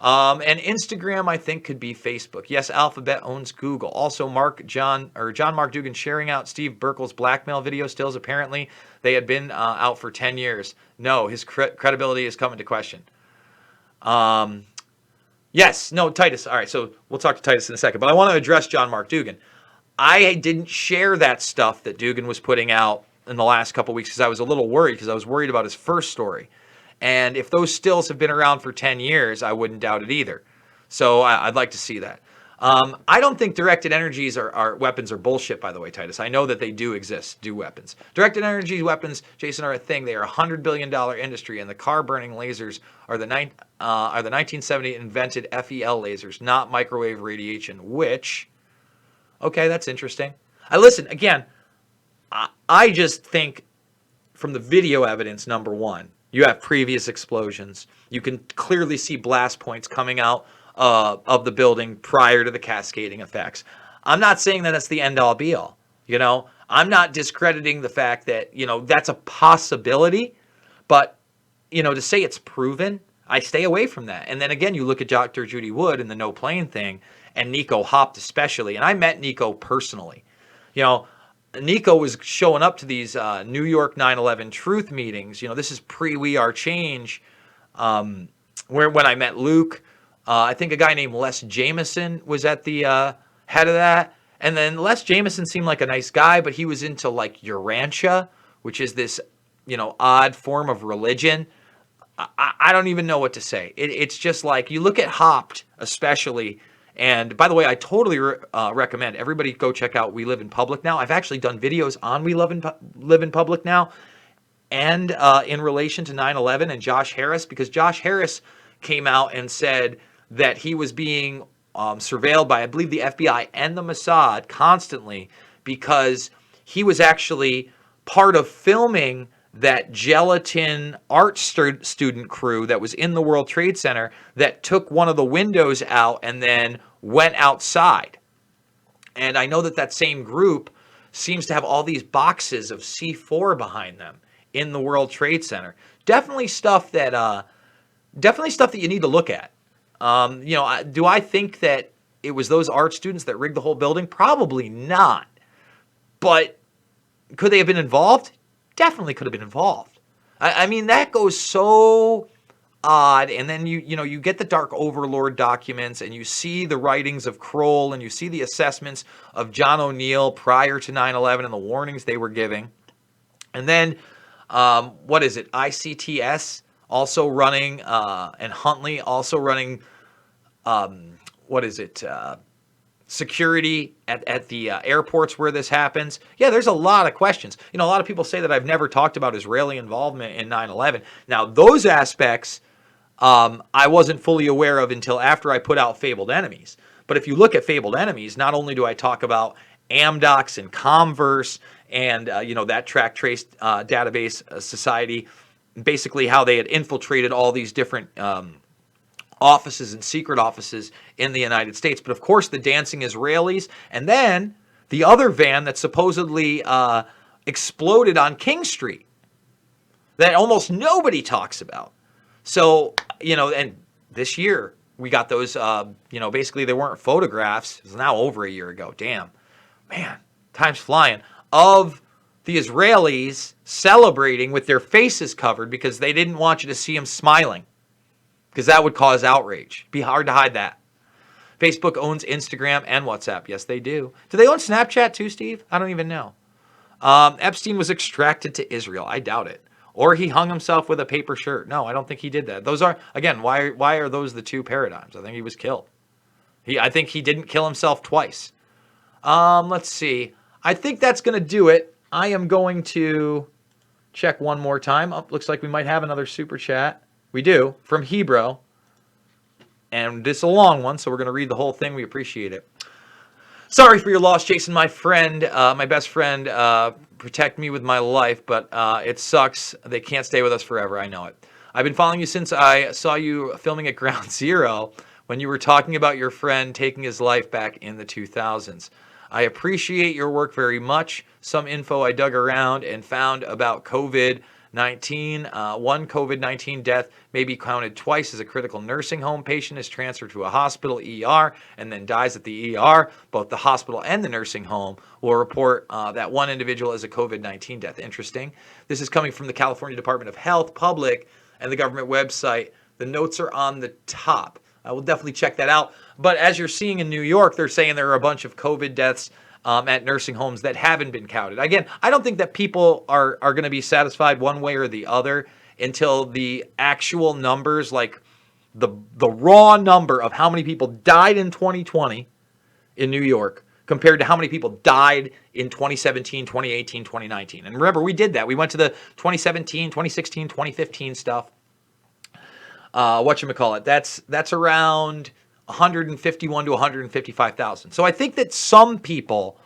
And Instagram, I think, could be Facebook. Yes, Alphabet owns Google. Also, John Mark Dugan sharing out Steve Burkle's blackmail video stills. Apparently, they had been out for 10 years. No, his credibility is coming to question. Yes, no, Titus. All right, so we'll talk to Titus in a second. But I want to address John Mark Dugan. I didn't share that stuff that Dugan was putting out in the last couple of weeks because I was a little worried because I was worried about his first story. And if those stills have been around for 10 years, I wouldn't doubt it either. So I'd like to see that. I don't think directed energies are weapons are bullshit, by the way, Titus. I know that they do exist, do weapons. Directed energy weapons, Jason, are a thing. They are a $100 billion industry, and the car-burning lasers are the 1970 invented FEL lasers, not microwave radiation, which, okay, that's interesting. Listen, again, I just think from the video evidence, number one, you have previous explosions. You can clearly see blast points coming out of the building prior to the cascading effects. I'm not saying that that's the end all be all. I'm not discrediting the fact that, that's a possibility, but, to say it's proven, I stay away from that. And then again, you look at Dr. Judy Wood and the no plane thing, and Nico Hopt especially. And I met Nico personally. Nico was showing up to these New York 9/11 truth meetings. This is pre We Are Change, where when I met Luke, I think a guy named Les Jameson was at the head of that. And then Les Jameson seemed like a nice guy, but he was into like Urantia, which is this, odd form of religion. I don't even know what to say. It's just like you look at Hopt especially. And by the way, I totally recommend everybody go check out We Live in Public Now. I've actually done videos on We Live in Public Now and in relation to 9/11 and Josh Harris, because Josh Harris came out and said that he was being surveilled by, I believe, the FBI and the Mossad constantly because he was actually part of filming that gelatin art student crew that was in the World Trade Center that took one of the windows out and then went outside. And I know that same group seems to have all these boxes of C4 behind them in the World Trade Center. Definitely stuff that you need to look at. Do I think that it was those art students that rigged the whole building? Probably not. But could they have been involved? Definitely could have been involved. I mean, that goes so odd. And then you get the Dark Overlord documents and you see the writings of Kroll and you see the assessments of John O'Neill prior to 9/11 and the warnings they were giving. And then, what is it? ICTS also running, and Huntley also running, security at the airports where this happens. Yeah, there's a lot of questions. A lot of people say that I've never talked about Israeli involvement in 9/11. Now, those aspects I wasn't fully aware of until after I put out Fabled Enemies. But if you look at Fabled Enemies, not only do I talk about Amdocs and Comverse and that track trace database society, basically how they had infiltrated all these different offices and secret offices in the United States. But of course, the dancing Israelis, and then the other van that supposedly exploded on King Street that almost nobody talks about. So, and this year we got those, basically they weren't photographs. It was now over a year ago. Damn, man, time's flying. Of the Israelis celebrating with their faces covered because they didn't want you to see them smiling, because that would cause outrage. Be hard to hide that. Facebook owns Instagram and WhatsApp. Yes, they do. Do they own Snapchat too, Steve? I don't even know. Epstein was extracted to Israel. I doubt it. Or he hung himself with a paper shirt. No, I don't think he did that. Those are, again, why are those the two paradigms? I think he was killed. I think he didn't kill himself twice. Let's see. I think that's going to do it. I am going to check one more time. Oh, looks like we might have another super chat. We do, from Hebrew. And this is a long one, so we're going to read the whole thing. We appreciate it. Sorry for your loss, Jason, my friend, my best friend. Protect me with my life, but it sucks. They can't stay with us forever. I know it. I've been following you since I saw you filming at Ground Zero when you were talking about your friend taking his life back in the 2000s. I appreciate your work very much. Some info I dug around and found about COVID-19. One COVID-19 death may be counted twice as a critical nursing home patient is transferred to a hospital ER and then dies at the ER. Both the hospital and the nursing home will report that one individual as a COVID-19 death. Interesting. This is coming from the California Department of Health, Public, and the government website. The notes are on the top. I will definitely check that out. But as you're seeing in New York, they're saying there are a bunch of COVID deaths at nursing homes that haven't been counted. Again, I don't think that people are going to be satisfied one way or the other until the actual numbers, like the raw number of how many people died in 2020 in New York compared to how many people died in 2017, 2018, 2019. And remember, we did that. We went to the 2017, 2016, 2015 stuff. Whatchamacallit, that's around 151 to 155,000. So I think that some people,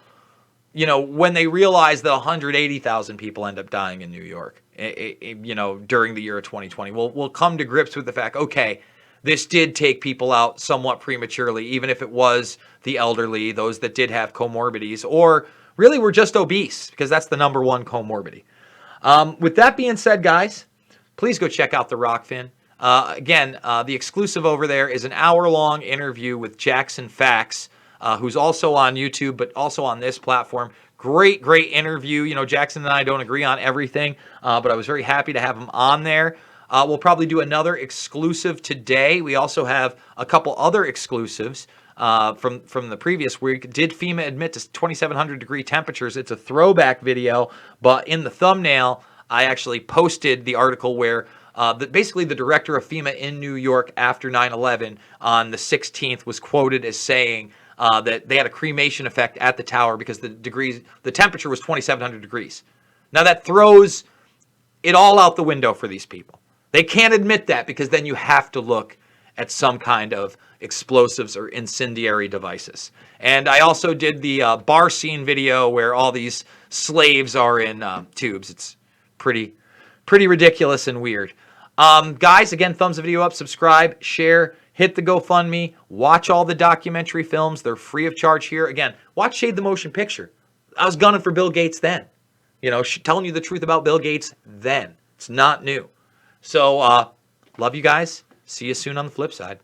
when they realize that 180,000 people end up dying in New York, during the year of 2020, we'll come to grips with the fact, okay, this did take people out somewhat prematurely, even if it was the elderly, those that did have comorbidities, or really were just obese, because that's the number one comorbidity. With that being said, guys, please go check out the Rockfin. Again, the exclusive over there is an hour-long interview with Jackson Fax, who's also on YouTube, but also on this platform. Great interview. Jackson and I don't agree on everything, but I was very happy to have him on there. We'll probably do another exclusive today. We also have a couple other exclusives from the previous week. Did FEMA admit to 2,700 degree temperatures? It's a throwback video, but in the thumbnail, I actually posted the article where basically the director of FEMA in New York after 9/11 on the 16th was quoted as saying that they had a cremation effect at the tower because the temperature was 2,700 degrees. Now that throws it all out the window for these people. They can't admit that because then you have to look at some kind of explosives or incendiary devices. And I also did the bar scene video where all these slaves are in tubes. It's pretty ridiculous and weird. Guys, again, thumbs the video up, subscribe, share, hit the GoFundMe, watch all the documentary films. They're free of charge here. Again, watch Shade the Motion Picture. I was gunning for Bill Gates then. Telling you the truth about Bill Gates then. It's not new. So, love you guys. See you soon on the flip side.